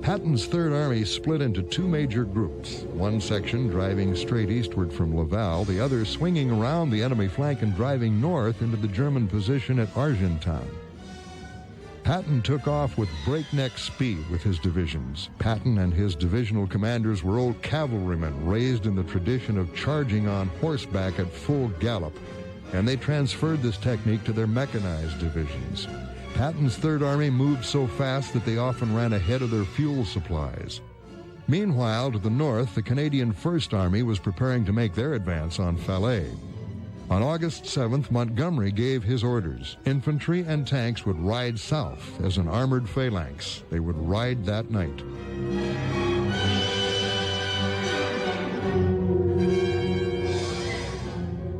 [SPEAKER 3] Patton's Third Army split into two major groups, one section driving straight eastward from Laval, the other swinging around the enemy flank and driving north into the German position at Argentan. Patton took off with breakneck speed with his divisions. Patton and his divisional commanders were old cavalrymen raised in the tradition of charging on horseback at full gallop, and they transferred this technique to their mechanized divisions. Patton's Third Army moved so fast that they often ran ahead of their fuel supplies. Meanwhile, to the north, the Canadian First Army was preparing to make their advance on Falaise. On August 7th, Montgomery gave his orders. Infantry and tanks would ride south as an armored phalanx. They would ride that night.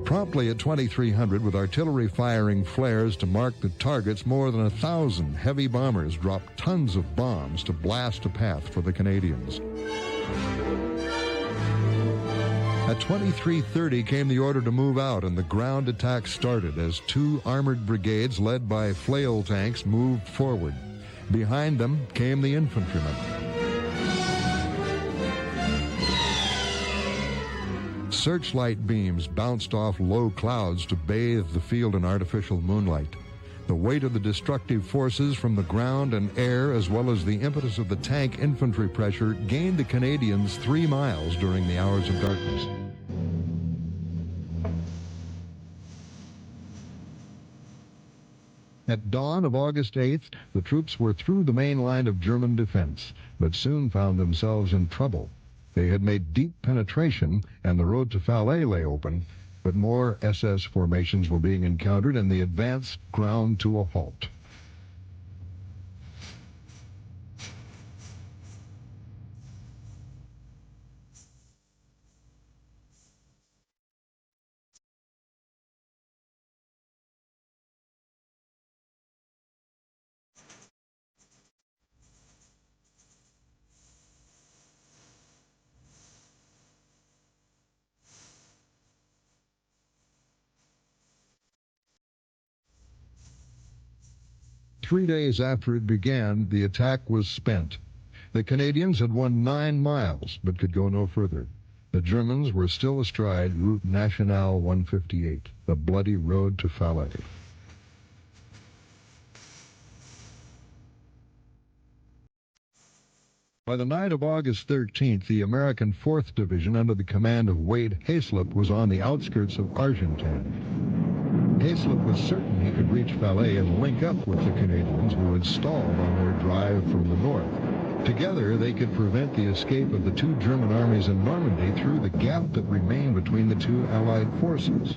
[SPEAKER 3] Promptly at 2300, with artillery firing flares to mark the targets, more than 1,000 heavy bombers dropped tons of bombs to blast a path for the Canadians. At 23:30 came the order to move out, and the ground attack started as two armored brigades led by flail tanks moved forward. Behind them came the infantrymen. Searchlight beams bounced off low clouds to bathe the field in artificial moonlight. The weight of the destructive forces from the ground and air, as well as the impetus of the tank infantry pressure, gained the Canadians 3 miles during the hours of darkness. At dawn of August 8th, the troops were through the main line of German defense, but soon found themselves in trouble. They had made deep penetration, and the road to Falaise lay open, but more SS formations were being encountered, and the advance ground to a halt. Three days after it began, the attack was spent. The Canadians had won 9 miles, but could go no further. The Germans were still astride Route Nationale 158, the bloody road to Falaise. By the night of August 13th, the American 4th Division, under the command of Wade Hayslip, was on the outskirts of Argentan. Hayslip was certain he could reach Falaise and link up with the Canadians who had stalled on their drive from the north. Together, they could prevent the escape of the two German armies in Normandy through the gap that remained between the two Allied forces.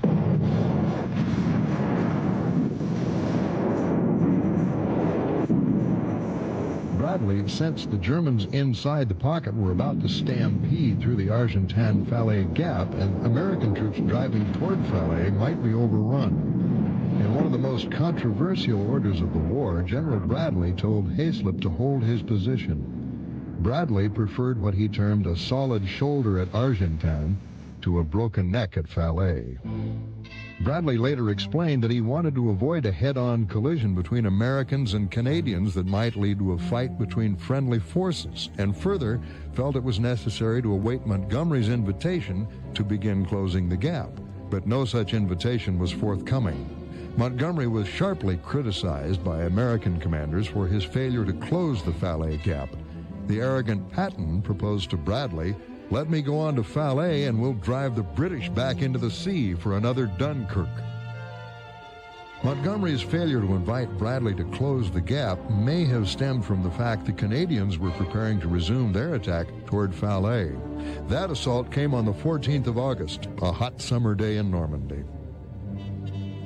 [SPEAKER 3] Bradley sensed the Germans inside the pocket were about to stampede through the Argentan-Falaise gap, and American troops driving toward Falaise might be overrun. In one of the most controversial orders of the war, General Bradley told Hayslip to hold his position. Bradley preferred what he termed a solid shoulder at Argentan to a broken neck at Falaise. Bradley later explained that he wanted to avoid a head-on collision between Americans and Canadians that might lead to a fight between friendly forces, and further felt it was necessary to await Montgomery's invitation to begin closing the gap. But no such invitation was forthcoming. Montgomery was sharply criticized by American commanders for his failure to close the Falaise gap. The arrogant Patton proposed to Bradley, "Let me go on to Falaise and we'll drive the British back into the sea for another Dunkirk." Montgomery's failure to invite Bradley to close the gap may have stemmed from the fact the Canadians were preparing to resume their attack toward Falaise. That assault came on the 14th of August, a hot summer day in Normandy.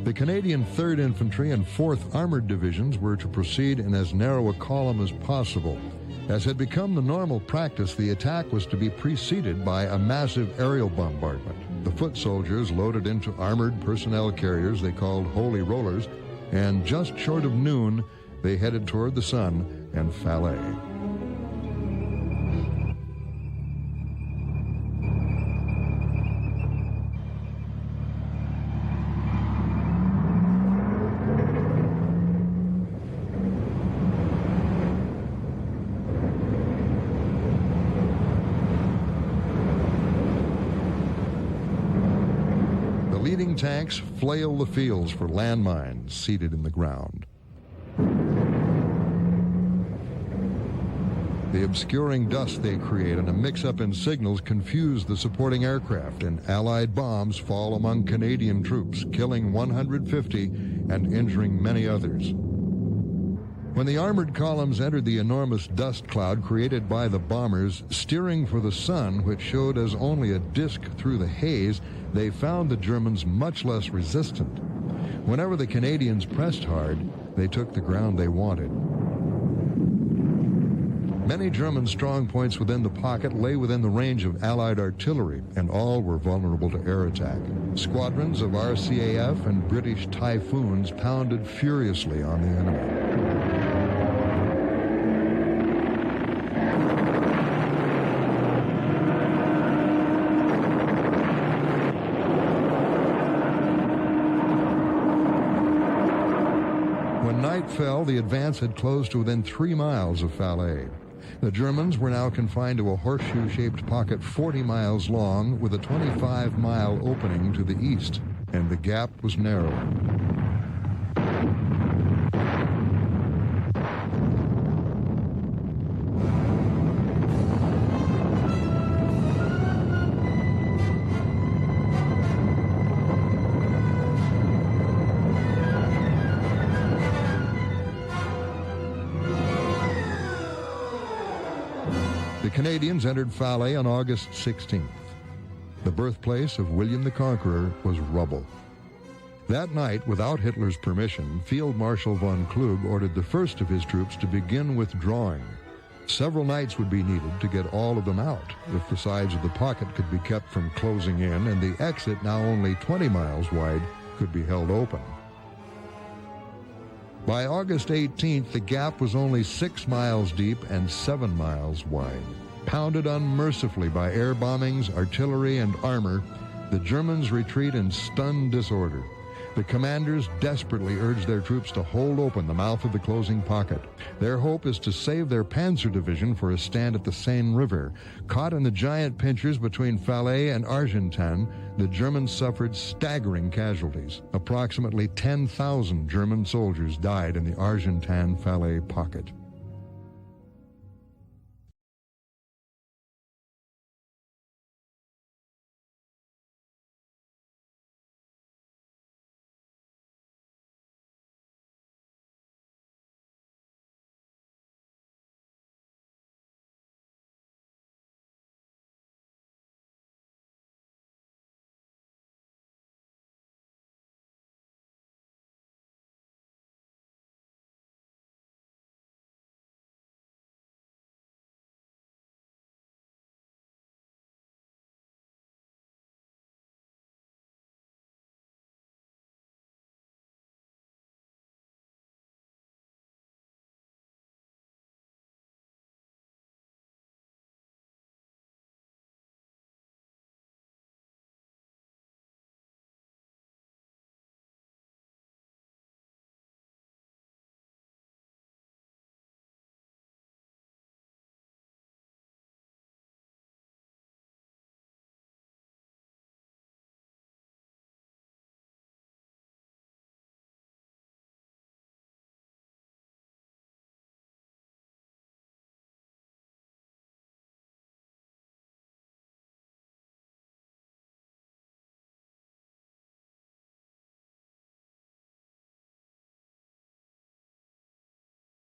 [SPEAKER 3] The Canadian 3rd Infantry and 4th Armored Divisions were to proceed in as narrow a column as possible. As had become the normal practice, the attack was to be preceded by a massive aerial bombardment. The foot soldiers loaded into armored personnel carriers they called Holy Rollers, and just short of noon, they headed toward the sun and Falaise. Leading tanks flail the fields for landmines seated in the ground. The obscuring dust they create and a mix-up in signals confuse the supporting aircraft, and Allied bombs fall among Canadian troops, killing 150 and injuring many others. When the armored columns entered the enormous dust cloud created by the bombers, steering for the sun, which showed as only a disk through the haze, they found the Germans much less resistant. Whenever the Canadians pressed hard, they took the ground they wanted. Many German strong points within the pocket lay within the range of Allied artillery, and all were vulnerable to air attack. Squadrons of RCAF and British Typhoons pounded furiously on the enemy. When night fell, the advance had closed to within 3 miles of Falaise. The Germans were now confined to a horseshoe-shaped pocket 40 miles long with a 25-mile opening to the east, and the gap was narrow. The Canadians entered Falaise on August 16th. The birthplace of William the Conqueror was rubble. That night, without Hitler's permission, Field Marshal von Kluge ordered the first of his troops to begin withdrawing. Several nights would be needed to get all of them out, if the sides of the pocket could be kept from closing in and the exit, now only 20 miles wide, could be held open. By August 18th, the gap was only 6 miles deep and 7 miles wide. Pounded unmercifully by air bombings, artillery, and armor, the Germans retreat in stunned disorder. The commanders desperately urge their troops to hold open the mouth of the closing pocket. Their hope is to save their Panzer Division for a stand at the Seine River. Caught in the giant pinchers between Falaise and Argentan, the Germans suffered staggering casualties. Approximately 10,000 German soldiers died in the Argentan-Falaise pocket.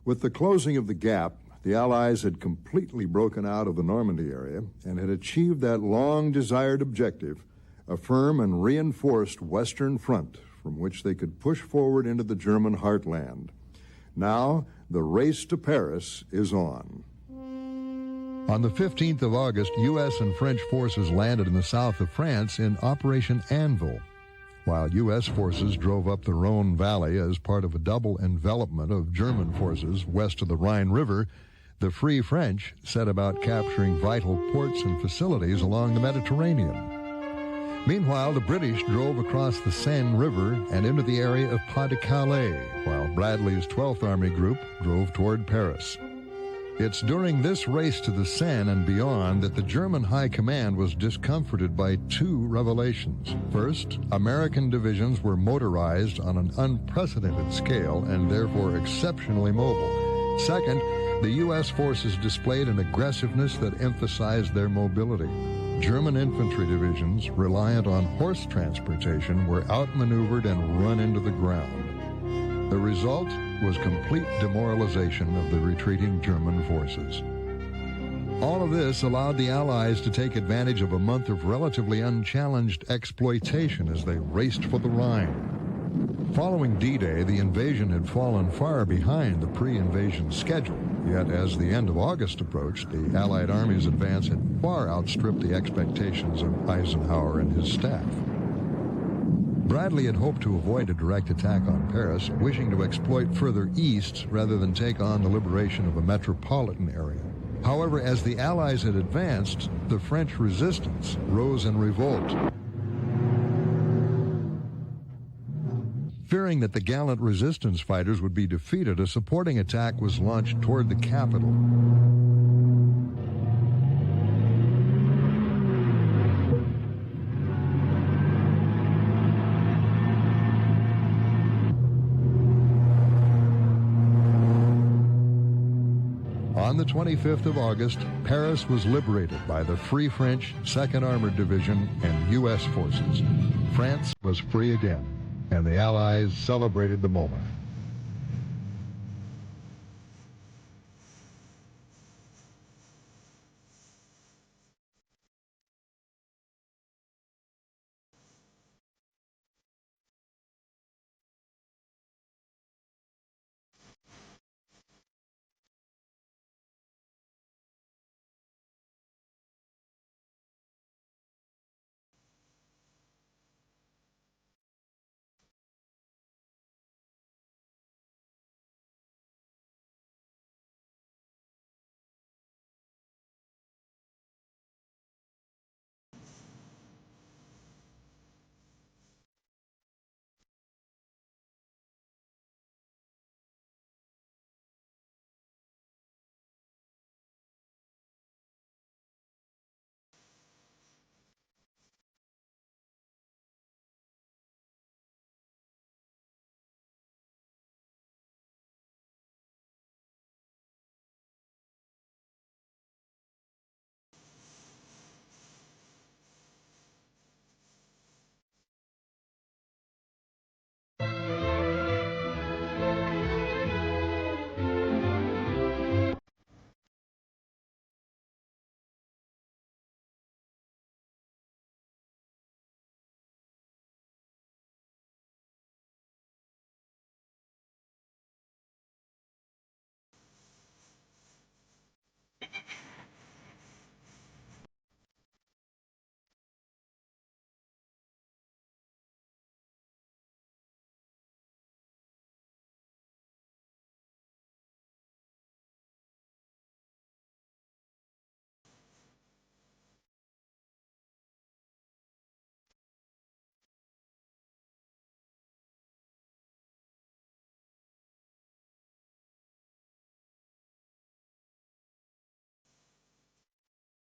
[SPEAKER 2] With the closing of the gap, the Allies had completely broken out of the Normandy area and had achieved that long-desired objective, a firm and reinforced Western front from which they could push forward into the German heartland. Now, the race to Paris is on.
[SPEAKER 3] On the 15th of August, U.S. and French forces landed in the south of France in Operation Anvil, while U.S. forces drove up the Rhone Valley as part of a double envelopment of German forces west of the Rhine River. The Free French set about capturing vital ports and facilities along the Mediterranean. Meanwhile, the British drove across the Seine River and into the area of Pas-de-Calais, while Bradley's 12th Army Group drove toward Paris. It's during this race to the Seine and beyond that the German High Command was discomforted by two revelations. First, American divisions were motorized on an unprecedented scale and therefore exceptionally mobile. Second, the U.S. forces displayed an aggressiveness that emphasized their mobility. German infantry divisions, reliant on horse transportation, were outmaneuvered and run into the ground. The result was complete demoralization of the retreating German forces. All of this allowed the Allies to take advantage of a month of relatively unchallenged exploitation as they raced for the Rhine. Following D-Day, the invasion had fallen far behind the pre-invasion schedule, yet as the end of August approached, the Allied army's advance had far outstripped the expectations of Eisenhower and his staff. Bradley had hoped to avoid a direct attack on Paris, wishing to exploit further east rather than take on the liberation of a metropolitan area. However, as the Allies had advanced, the French resistance rose in revolt. Fearing that the gallant resistance fighters would be defeated, a supporting attack was launched toward the capital. On the 25th of August, Paris was liberated by the Free French 2nd Armored Division and U.S. forces. France was free again, and the Allies celebrated the moment.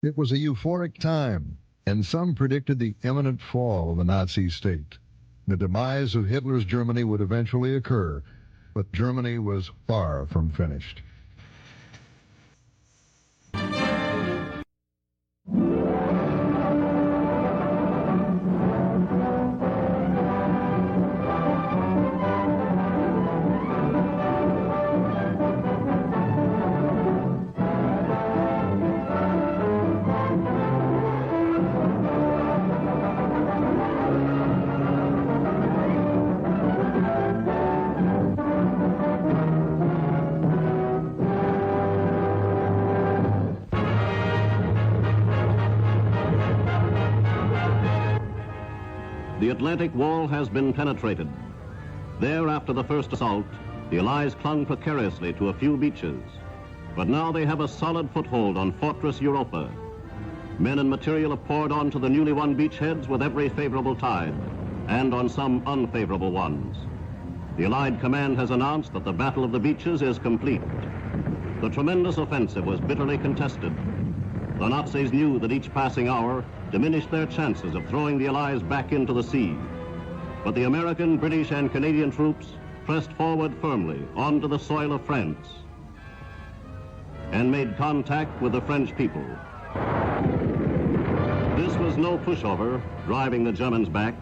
[SPEAKER 3] It was a euphoric time, and some predicted the imminent fall of the Nazi state. The demise of Hitler's Germany would eventually occur, but Germany was far from finished.
[SPEAKER 8] The Atlantic Wall has been penetrated. There, after the first assault, the Allies clung precariously to a few beaches. But now they have a solid foothold on Fortress Europa. Men and material have poured onto the newly won beachheads with every favorable tide, and on some unfavorable ones. The Allied command has announced that the Battle of the Beaches is complete. The tremendous offensive was bitterly contested. The Nazis knew that each passing hour diminished their chances of throwing the Allies back into the sea. But the American, British, and Canadian troops pressed forward firmly onto the soil of France and made contact with the French people. This was no pushover, driving the Germans back.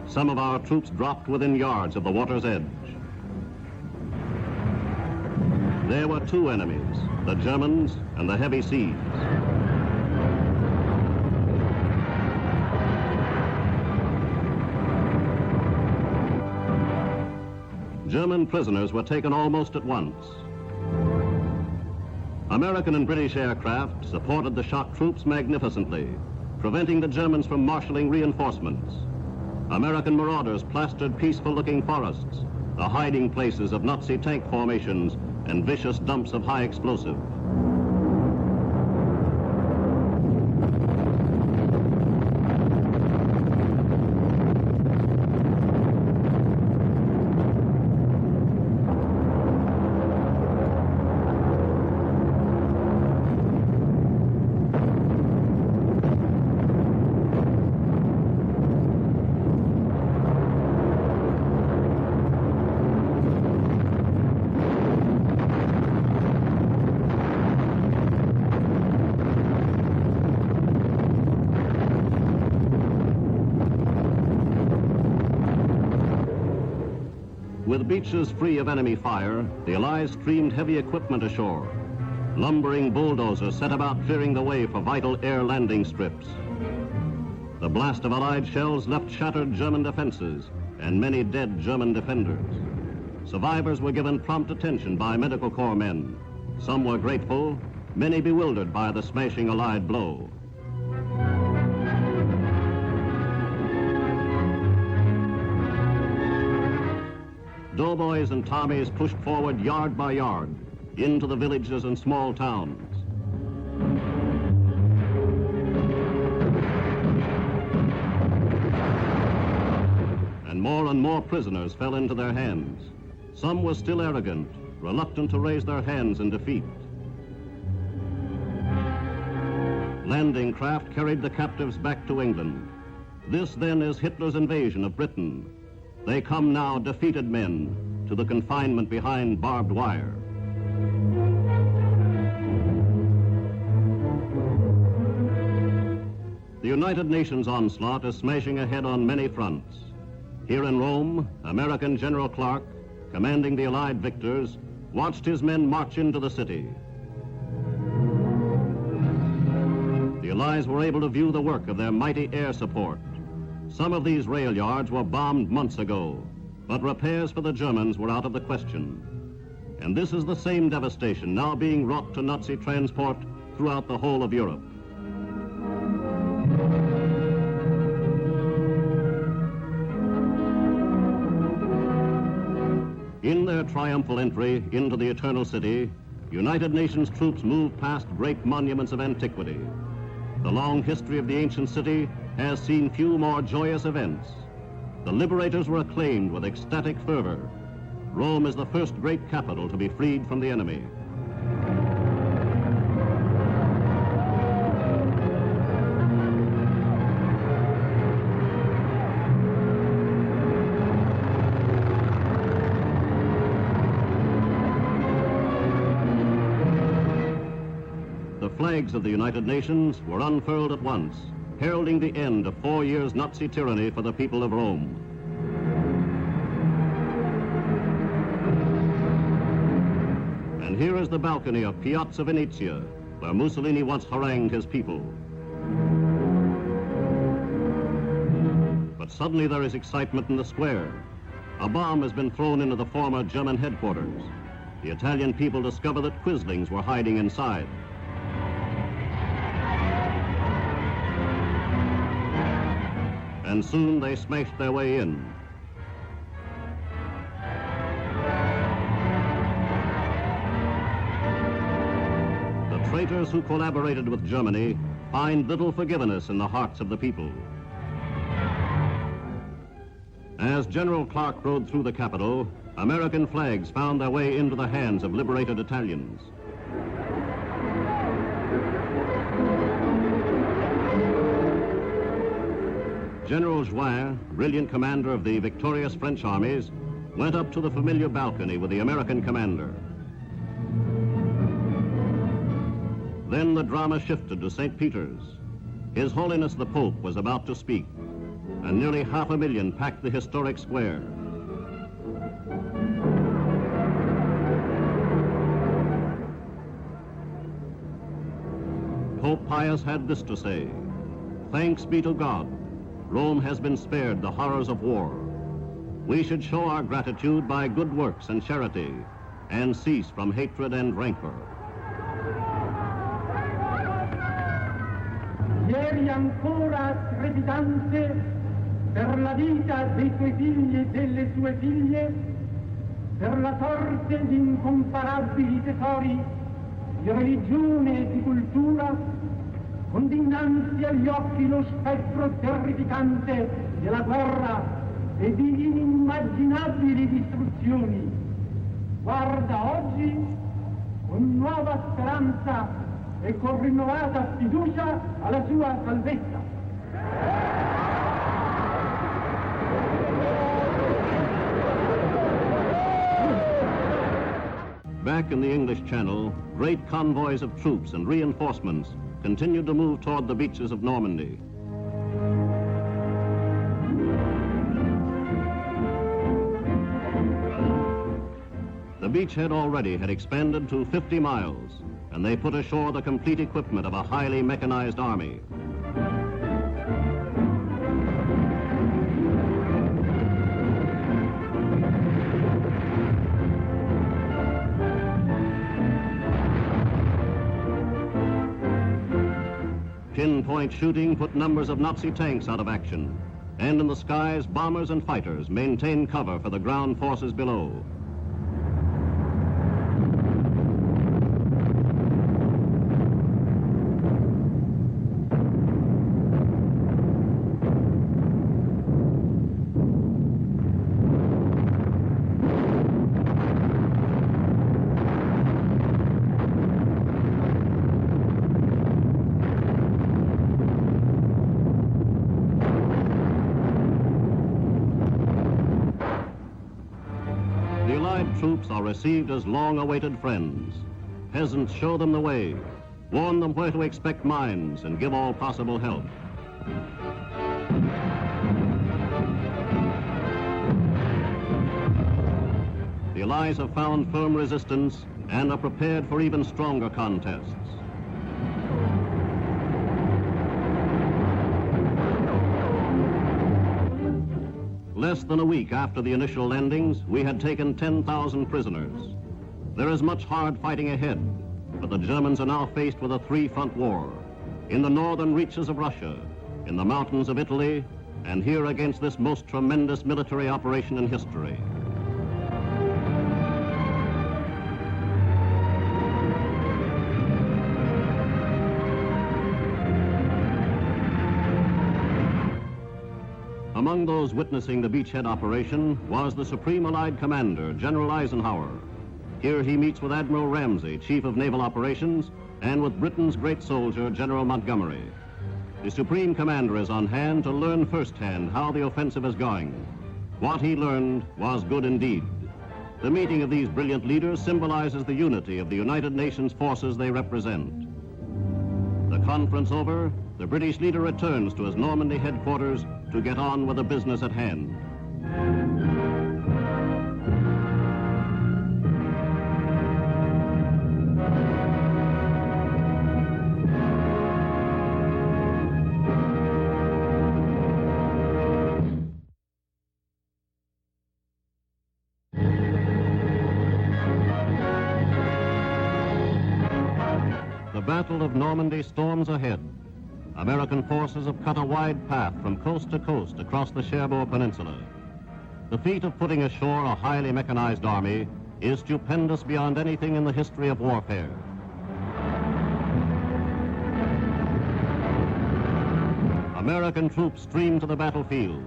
[SPEAKER 8] Some of our troops dropped within yards of the water's edge. There were two enemies, the Germans and the heavy seas. German prisoners were taken almost at once. American and British aircraft supported the shock troops magnificently, preventing the Germans from marshaling reinforcements. American marauders plastered peaceful-looking forests, the hiding places of Nazi tank formations and vicious dumps of high explosive. With beaches free of enemy fire, the Allies streamed heavy equipment ashore. Lumbering bulldozers set about clearing the way for vital air landing strips. The blast of Allied shells left shattered German defenses and many dead German defenders. Survivors were given prompt attention by medical corps men. Some were grateful, many bewildered by the smashing Allied blow. Doughboys and Tommies pushed forward yard by yard into the villages and small towns. And more prisoners fell into their hands. Some were still arrogant, reluctant to raise their hands in defeat. Landing craft carried the captives back to England. This then is Hitler's invasion of Britain. They come now, defeated men, to the confinement behind barbed wire. The United Nations onslaught is smashing ahead on many fronts. Here in Rome, American General Clark, commanding the Allied victors, watched his men march into the city. The Allies were able to view the work of their mighty air support. Some of these rail yards were bombed months ago, but repairs for the Germans were out of the question. And this is the same devastation now being wrought to Nazi transport throughout the whole of Europe. In their triumphal entry into the Eternal City, United Nations troops moved past great monuments of antiquity. The long history of the ancient city has seen few more joyous events. The liberators were acclaimed with ecstatic fervor. Rome is the first great capital to be freed from the enemy. The flags of the United Nations were unfurled at once, heralding the end of 4 years' Nazi tyranny for the people of Rome. And here is the balcony of Piazza Venezia, where Mussolini once harangued his people. But suddenly there is excitement in the square. A bomb has been thrown into the former German headquarters. The Italian people discover that Quislings were hiding inside. and soon they smashed their way in. The traitors who collaborated with Germany find little forgiveness in the hearts of the people. As General Clark rode through the capital, American flags found their way into the hands of liberated Italians. General Join, brilliant commander of the victorious French armies, went up to the familiar balcony with the American commander. Then the drama shifted to St. Peter's. His Holiness the Pope was about to speak, and nearly 500,000 packed the historic square. Pope Pius had this to say: "Thanks be to God, Rome has been spared the horrors of war. We should show our gratitude by good works and charity, and cease from hatred and rancor."
[SPEAKER 9] Ieri ancora trepidante per la vita dei tuoi figli e delle tue figlie, per la sorte di incomparabili tesori di religione e di cultura, con dinanzi agli occhi lo spettro terrificante della guerra e di inimmaginabili distruzioni. Guarda oggi con nuova speranza e con rinnovata fiducia alla sua salvezza.
[SPEAKER 8] Back in the English Channel, great convoys of troops and reinforcements continued to move toward the beaches of Normandy. The beachhead already had expanded to 50 miles, and they put ashore the complete equipment of a highly mechanized army. Pinpoint shooting put numbers of Nazi tanks out of action, and in the skies, bombers and fighters maintained cover for the ground forces below. Troops are received as long-awaited friends. Peasants show them the way, warn them where to expect mines, and give all possible help. The Allies have found firm resistance and are prepared for even stronger contests. Less than a week after the initial landings, we had taken 10,000 prisoners. There is much hard fighting ahead, but the Germans are now faced with a three-front war: in the northern reaches of Russia, in the mountains of Italy, and here against this most tremendous military operation in history. Among those witnessing the beachhead operation was the Supreme Allied Commander, General Eisenhower. Here he meets with Admiral Ramsey, Chief of Naval Operations, and with Britain's great soldier, General Montgomery. The Supreme Commander is on hand to learn firsthand how the offensive is going. What he learned was good indeed. The meeting of these brilliant leaders symbolizes the unity of the United Nations forces they represent. The conference over, the British leader returns to his Normandy headquarters to get on with the business at hand. The Battle of Normandy storms ahead. American forces have cut a wide path from coast to coast across the Cherbourg Peninsula. The feat of putting ashore a highly mechanized army is stupendous beyond anything in the history of warfare. American troops stream to the battlefield.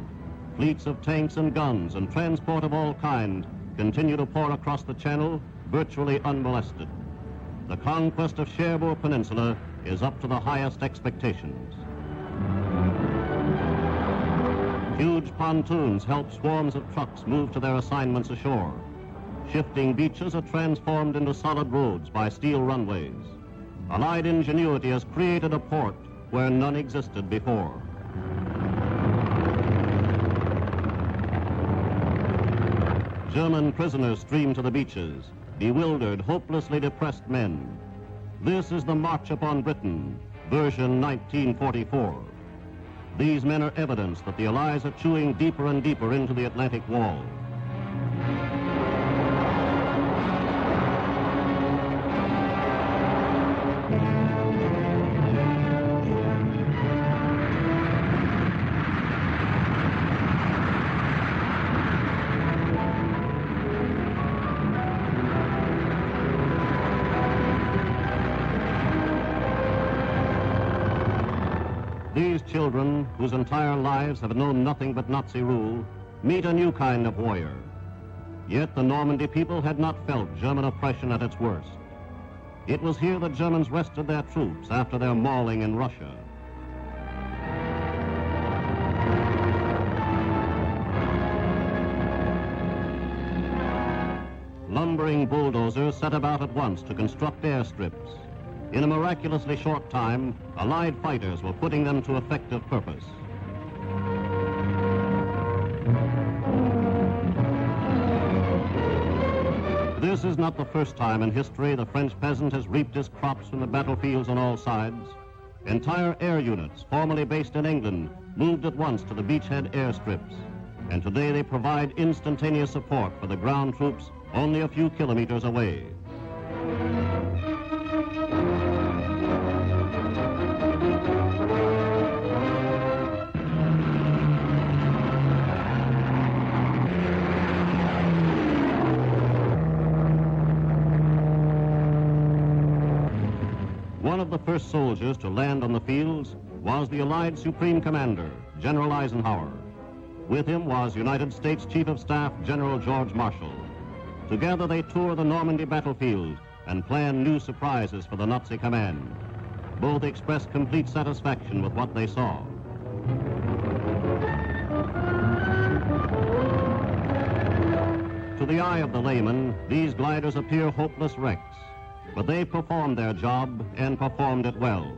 [SPEAKER 8] Fleets of tanks and guns and transport of all kinds continue to pour across the channel, virtually unmolested. The conquest of Cherbourg Peninsula is up to the highest expectations. Huge pontoons help swarms of trucks move to their assignments ashore. Shifting beaches are transformed into solid roads by steel runways. Allied ingenuity has created a port where none existed before. German prisoners stream to the beaches, bewildered, hopelessly depressed men. This is the March upon Britain, version 1944. These men are evidence that the Allies are chewing deeper and deeper into the Atlantic wall. These children, whose entire lives have known nothing but Nazi rule, meet a new kind of warrior. Yet the Normandy people had not felt German oppression at its worst. It was here the Germans rested their troops after their mauling in Russia. Lumbering bulldozers set about at once to construct airstrips. In a miraculously short time, Allied fighters were putting them to effective purpose. This is not the first time in history the French peasant has reaped his crops from the battlefields on all sides. Entire air units, formerly based in England, moved at once to the beachhead airstrips, and today they provide instantaneous support for the ground troops only a few kilometers away. One of the first soldiers to land on the fields was the Allied Supreme Commander, General Eisenhower. With him was United States Chief of Staff General George Marshall. Together they tour the Normandy battlefield and plan new surprises for the Nazi command. Both expressed complete satisfaction with what they saw. To the eye of the layman, these gliders appear hopeless wrecks. But they performed their job and performed it well.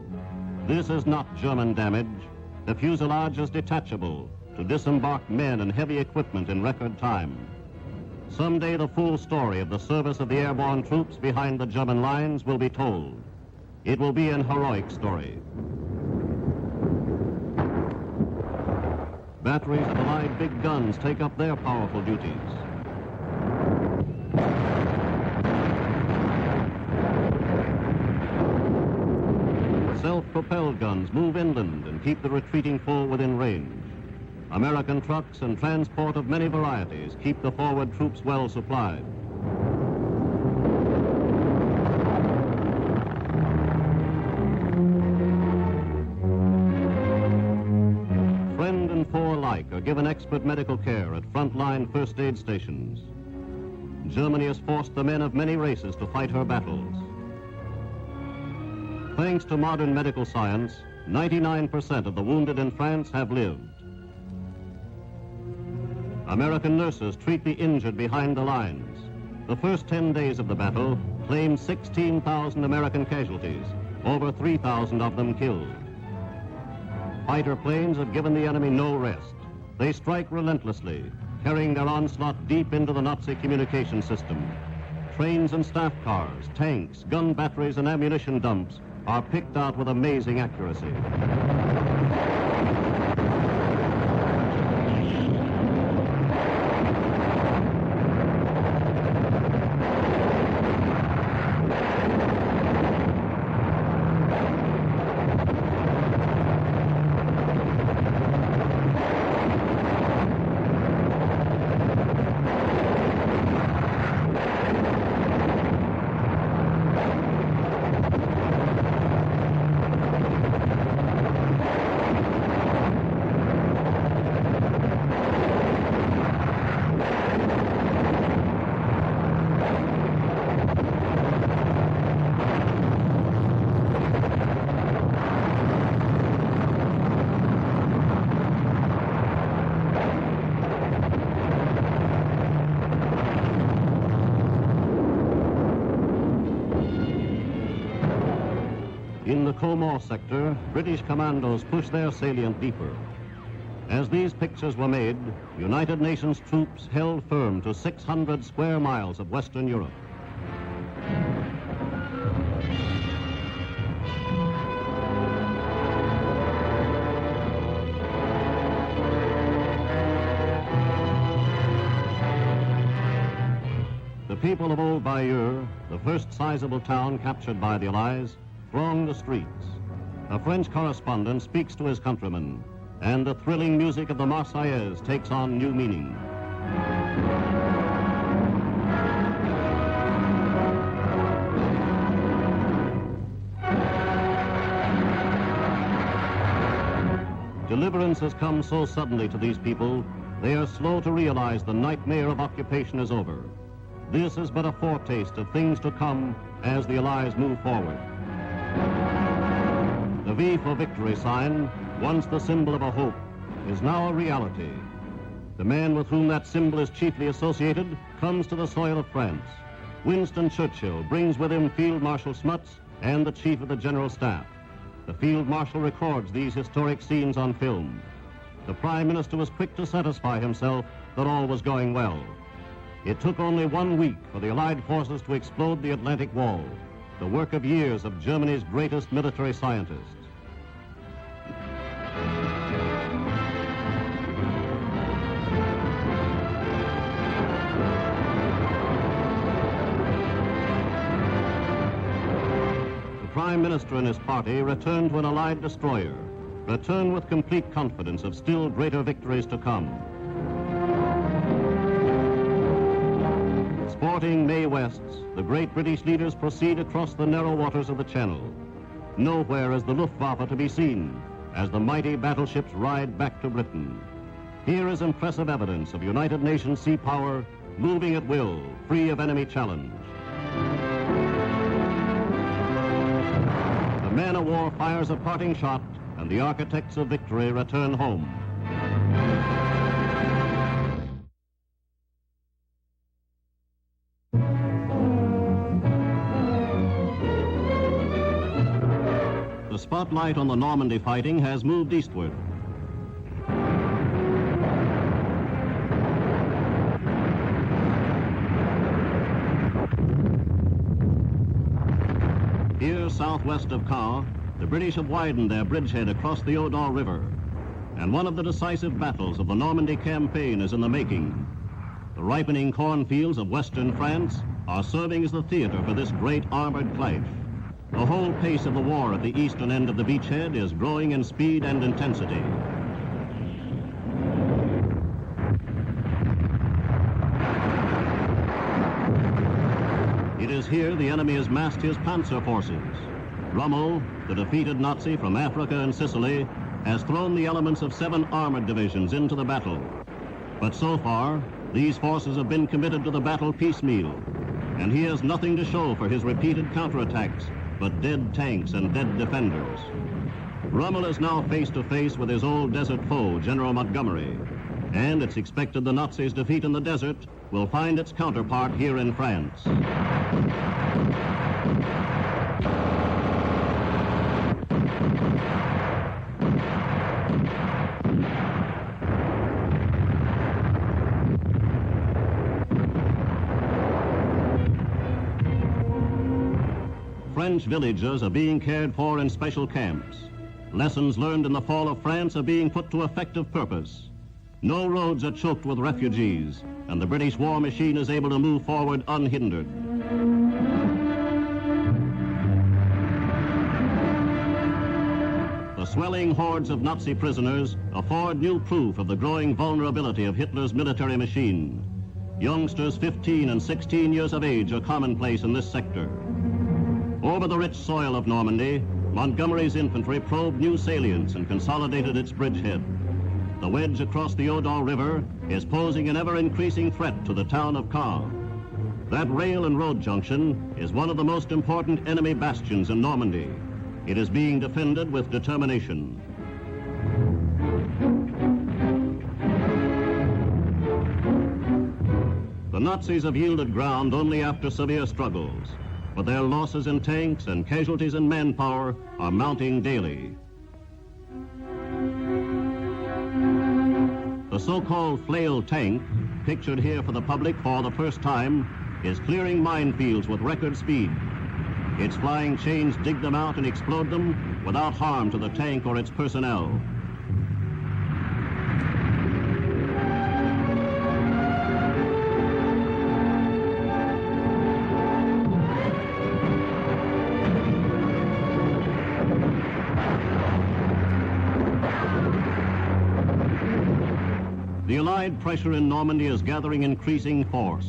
[SPEAKER 8] This is not German damage. The fuselage is detachable to disembark men and heavy equipment in record time. Someday the full story of the service of the airborne troops behind the German lines will be told. It will be an heroic story. Batteries of Allied big guns take up their powerful duties. Self-propelled guns move inland and keep the retreating foe within range. American trucks and transport of many varieties keep the forward troops well supplied. Friend and foe alike are given expert medical care at frontline first aid stations. Germany has forced the men of many races to fight her battles. Thanks to modern medical science, 99% of the wounded in France have lived. American nurses treat the injured behind the lines. The first 10 days of the battle claimed 16,000 American casualties, over 3,000 of them killed. Fighter planes have given the enemy no rest. They strike relentlessly, carrying their onslaught deep into the Nazi communication system. Trains and staff cars, tanks, gun batteries, and ammunition dumps are picked out with amazing accuracy. In the Comore sector, British commandos pushed their salient deeper. As these pictures were made, United Nations troops held firm to 600 square miles of Western Europe. The people of Old Bayeux, the first sizable town captured by the Allies, thronged the streets. A French correspondent speaks to his countrymen, and the thrilling music of the Marseillaise takes on new meaning. Deliverance has come so suddenly to these people, they are slow to realize the nightmare of occupation is over. This is but a foretaste of things to come as the Allies move forward. The V for victory sign, once the symbol of a hope, is now a reality. The man with whom that symbol is chiefly associated comes to the soil of France. Winston Churchill brings with him Field Marshal Smuts and the Chief of the General Staff. The Field Marshal records these historic scenes on film. The Prime Minister was quick to satisfy himself that all was going well. It took only 1 week for the Allied forces to explode the Atlantic Wall, the work of years of Germany's greatest military scientists. The Prime Minister and his party returned to an Allied destroyer, returned with complete confidence of still greater victories to come. Sporting May Wests, the great British leaders proceed across the narrow waters of the Channel. Nowhere is the Luftwaffe to be seen as the mighty battleships ride back to Britain. Here is impressive evidence of United Nations sea power moving at will, free of enemy challenge. The man-of-war fires a parting shot, and the architects of victory return home. The spotlight on the Normandy fighting has moved eastward. Here, southwest of Caen, the British have widened their bridgehead across the Odon River, and one of the decisive battles of the Normandy campaign is in the making. The ripening cornfields of western France are serving as the theater for this great armored clash. The whole pace of the war at the eastern end of the beachhead is growing in speed and intensity. It is here the enemy has massed his panzer forces. Rommel, the defeated Nazi from Africa and Sicily, has thrown the elements of 7 armored divisions into the battle. But so far, these forces have been committed to the battle piecemeal, and he has nothing to show for his repeated counterattacks but dead tanks and dead defenders. Rommel is now face to face with his old desert foe, General Montgomery, and it's expected the Nazis' defeat in the desert will find its counterpart here in France. French villages are being cared for in special camps. Lessons learned in the fall of France are being put to effective purpose. No roads are choked with refugees, and the British war machine is able to move forward unhindered. The swelling hordes of Nazi prisoners afford new proof of the growing vulnerability of Hitler's military machine. Youngsters 15 and 16 years of age are commonplace in this sector. Over the rich soil of Normandy, Montgomery's infantry probed new salients and consolidated its bridgehead. The wedge across the Odon River is posing an ever-increasing threat to the town of Caen. That rail and road junction is one of the most important enemy bastions in Normandy. It is being defended with determination. The Nazis have yielded ground only after severe struggles, but their losses in tanks and casualties in manpower are mounting daily. The so-called flail tank, pictured here for the public for the first time, is clearing minefields with record speed. Its flying chains dig them out and explode them without harm to the tank or its personnel. The Allied pressure in Normandy is gathering increasing force.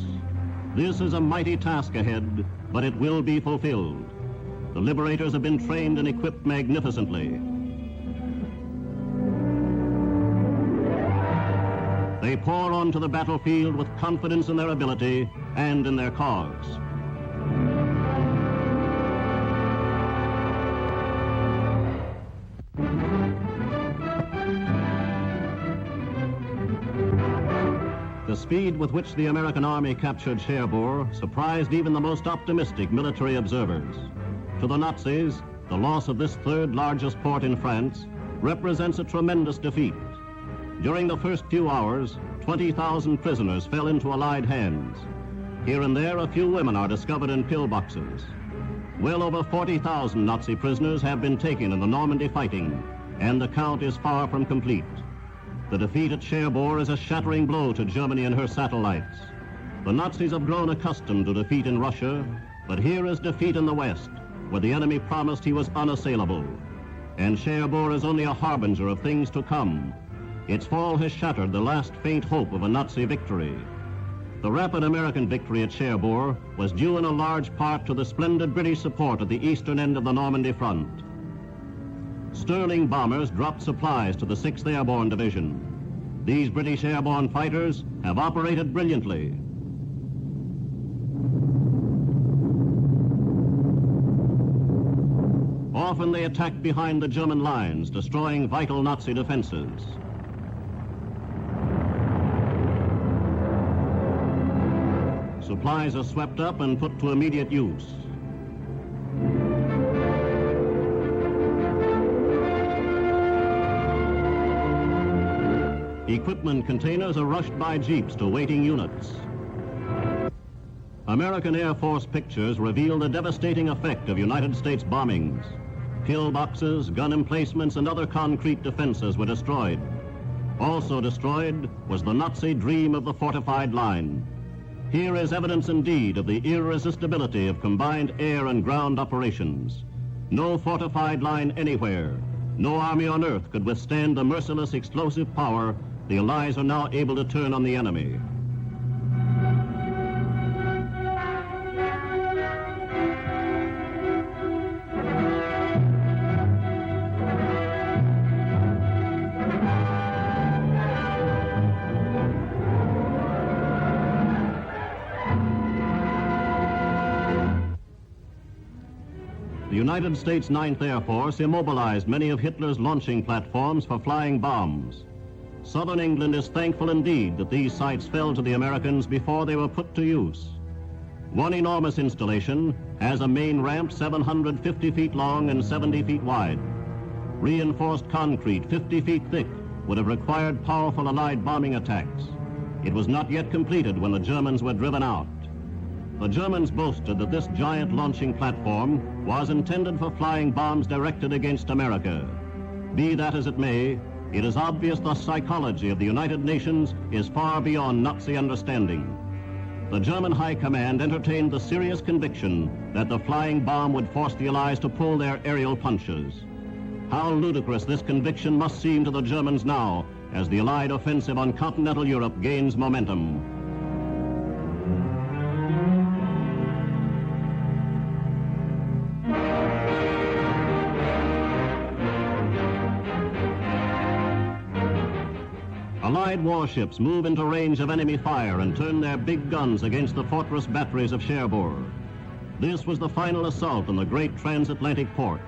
[SPEAKER 8] This is a mighty task ahead, but it will be fulfilled. The liberators have been trained and equipped magnificently. They pour onto the battlefield with confidence in their ability and in their cause. The speed with which the American army captured Cherbourg surprised even the most optimistic military observers. To the Nazis, the loss of this third largest port in France represents a tremendous defeat. During the first few hours, 20,000 prisoners fell into Allied hands. Here and there, a few women are discovered in pillboxes. Well over 40,000 Nazi prisoners have been taken in the Normandy fighting, and the count is far from complete. The defeat at Cherbourg is a shattering blow to Germany and her satellites. The Nazis have grown accustomed to defeat in Russia, but here is defeat in the West, where the enemy promised he was unassailable. And Cherbourg is only a harbinger of things to come. Its fall has shattered the last faint hope of a Nazi victory. The rapid American victory at Cherbourg was due in a large part to the splendid British support at the eastern end of the Normandy front. Sterling bombers dropped supplies to the 6th Airborne Division. These British airborne fighters have operated brilliantly. Often they attacked behind the German lines, destroying vital Nazi defenses. Supplies are swept up and put to immediate use. Equipment containers are rushed by jeeps to waiting units. American Air Force pictures reveal the devastating effect of United States bombings. Pillboxes, gun emplacements, and other concrete defenses were destroyed. Also destroyed was the Nazi dream of the fortified line. Here is evidence indeed of the irresistibility of combined air and ground operations. No fortified line anywhere, no army on earth could withstand the merciless explosive power the Allies are now able to turn on the enemy. The United States 9th Air Force immobilized many of Hitler's launching platforms for flying bombs. Southern England is thankful indeed that these sites fell to the Americans before they were put to use. One enormous installation has a main ramp 750 feet long and 70 feet wide. Reinforced concrete 50 feet thick would have required powerful Allied bombing attacks. It was not yet completed when the Germans were driven out. The Germans boasted that this giant launching platform was intended for flying bombs directed against America. Be that as it may, it is obvious the psychology of the United Nations is far beyond Nazi understanding. The German High Command entertained the serious conviction that the flying bomb would force the Allies to pull their aerial punches. How ludicrous this conviction must seem to the Germans now as the Allied offensive on continental Europe gains momentum. Allied warships move into range of enemy fire and turn their big guns against the fortress batteries of Cherbourg. This was the final assault on the great transatlantic port.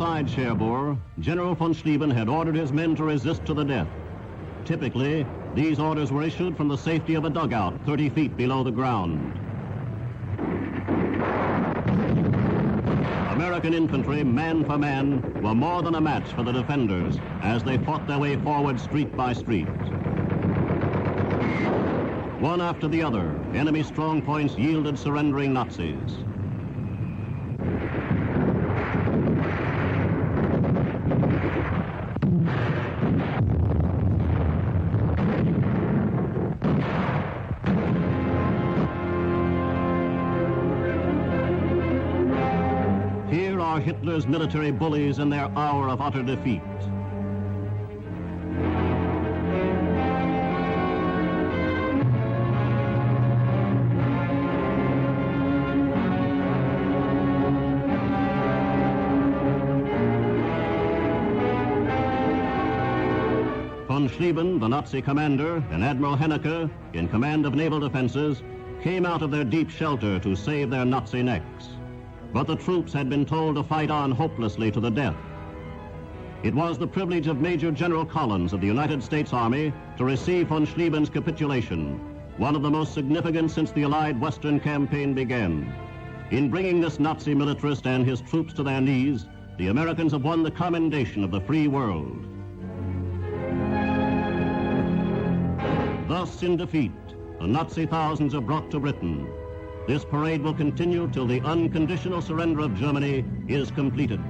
[SPEAKER 8] inside Cherbourg, General von Schlieben had ordered his men to resist to the death. Typically, these orders were issued from the safety of a dugout 30 feet below the ground. American infantry, man for man, were more than a match for the defenders as they fought their way forward street by street. One after the other, enemy strong points yielded surrendering Nazis. Here are Hitler's military bullies in their hour of utter defeat. Von Schlieben, the Nazi commander, and Admiral Hennecke, in command of naval defenses, came out of their deep shelter to save their Nazi necks. But the troops had been told to fight on hopelessly to the death. It was the privilege of Major General Collins of the United States Army to receive von Schlieben's capitulation, one of the most significant since the Allied Western Campaign began. In bringing this Nazi militarist and his troops to their knees, the Americans have won the commendation of the free world. Thus, in defeat, the Nazi thousands are brought to Britain. This parade will continue till the unconditional surrender of Germany is completed.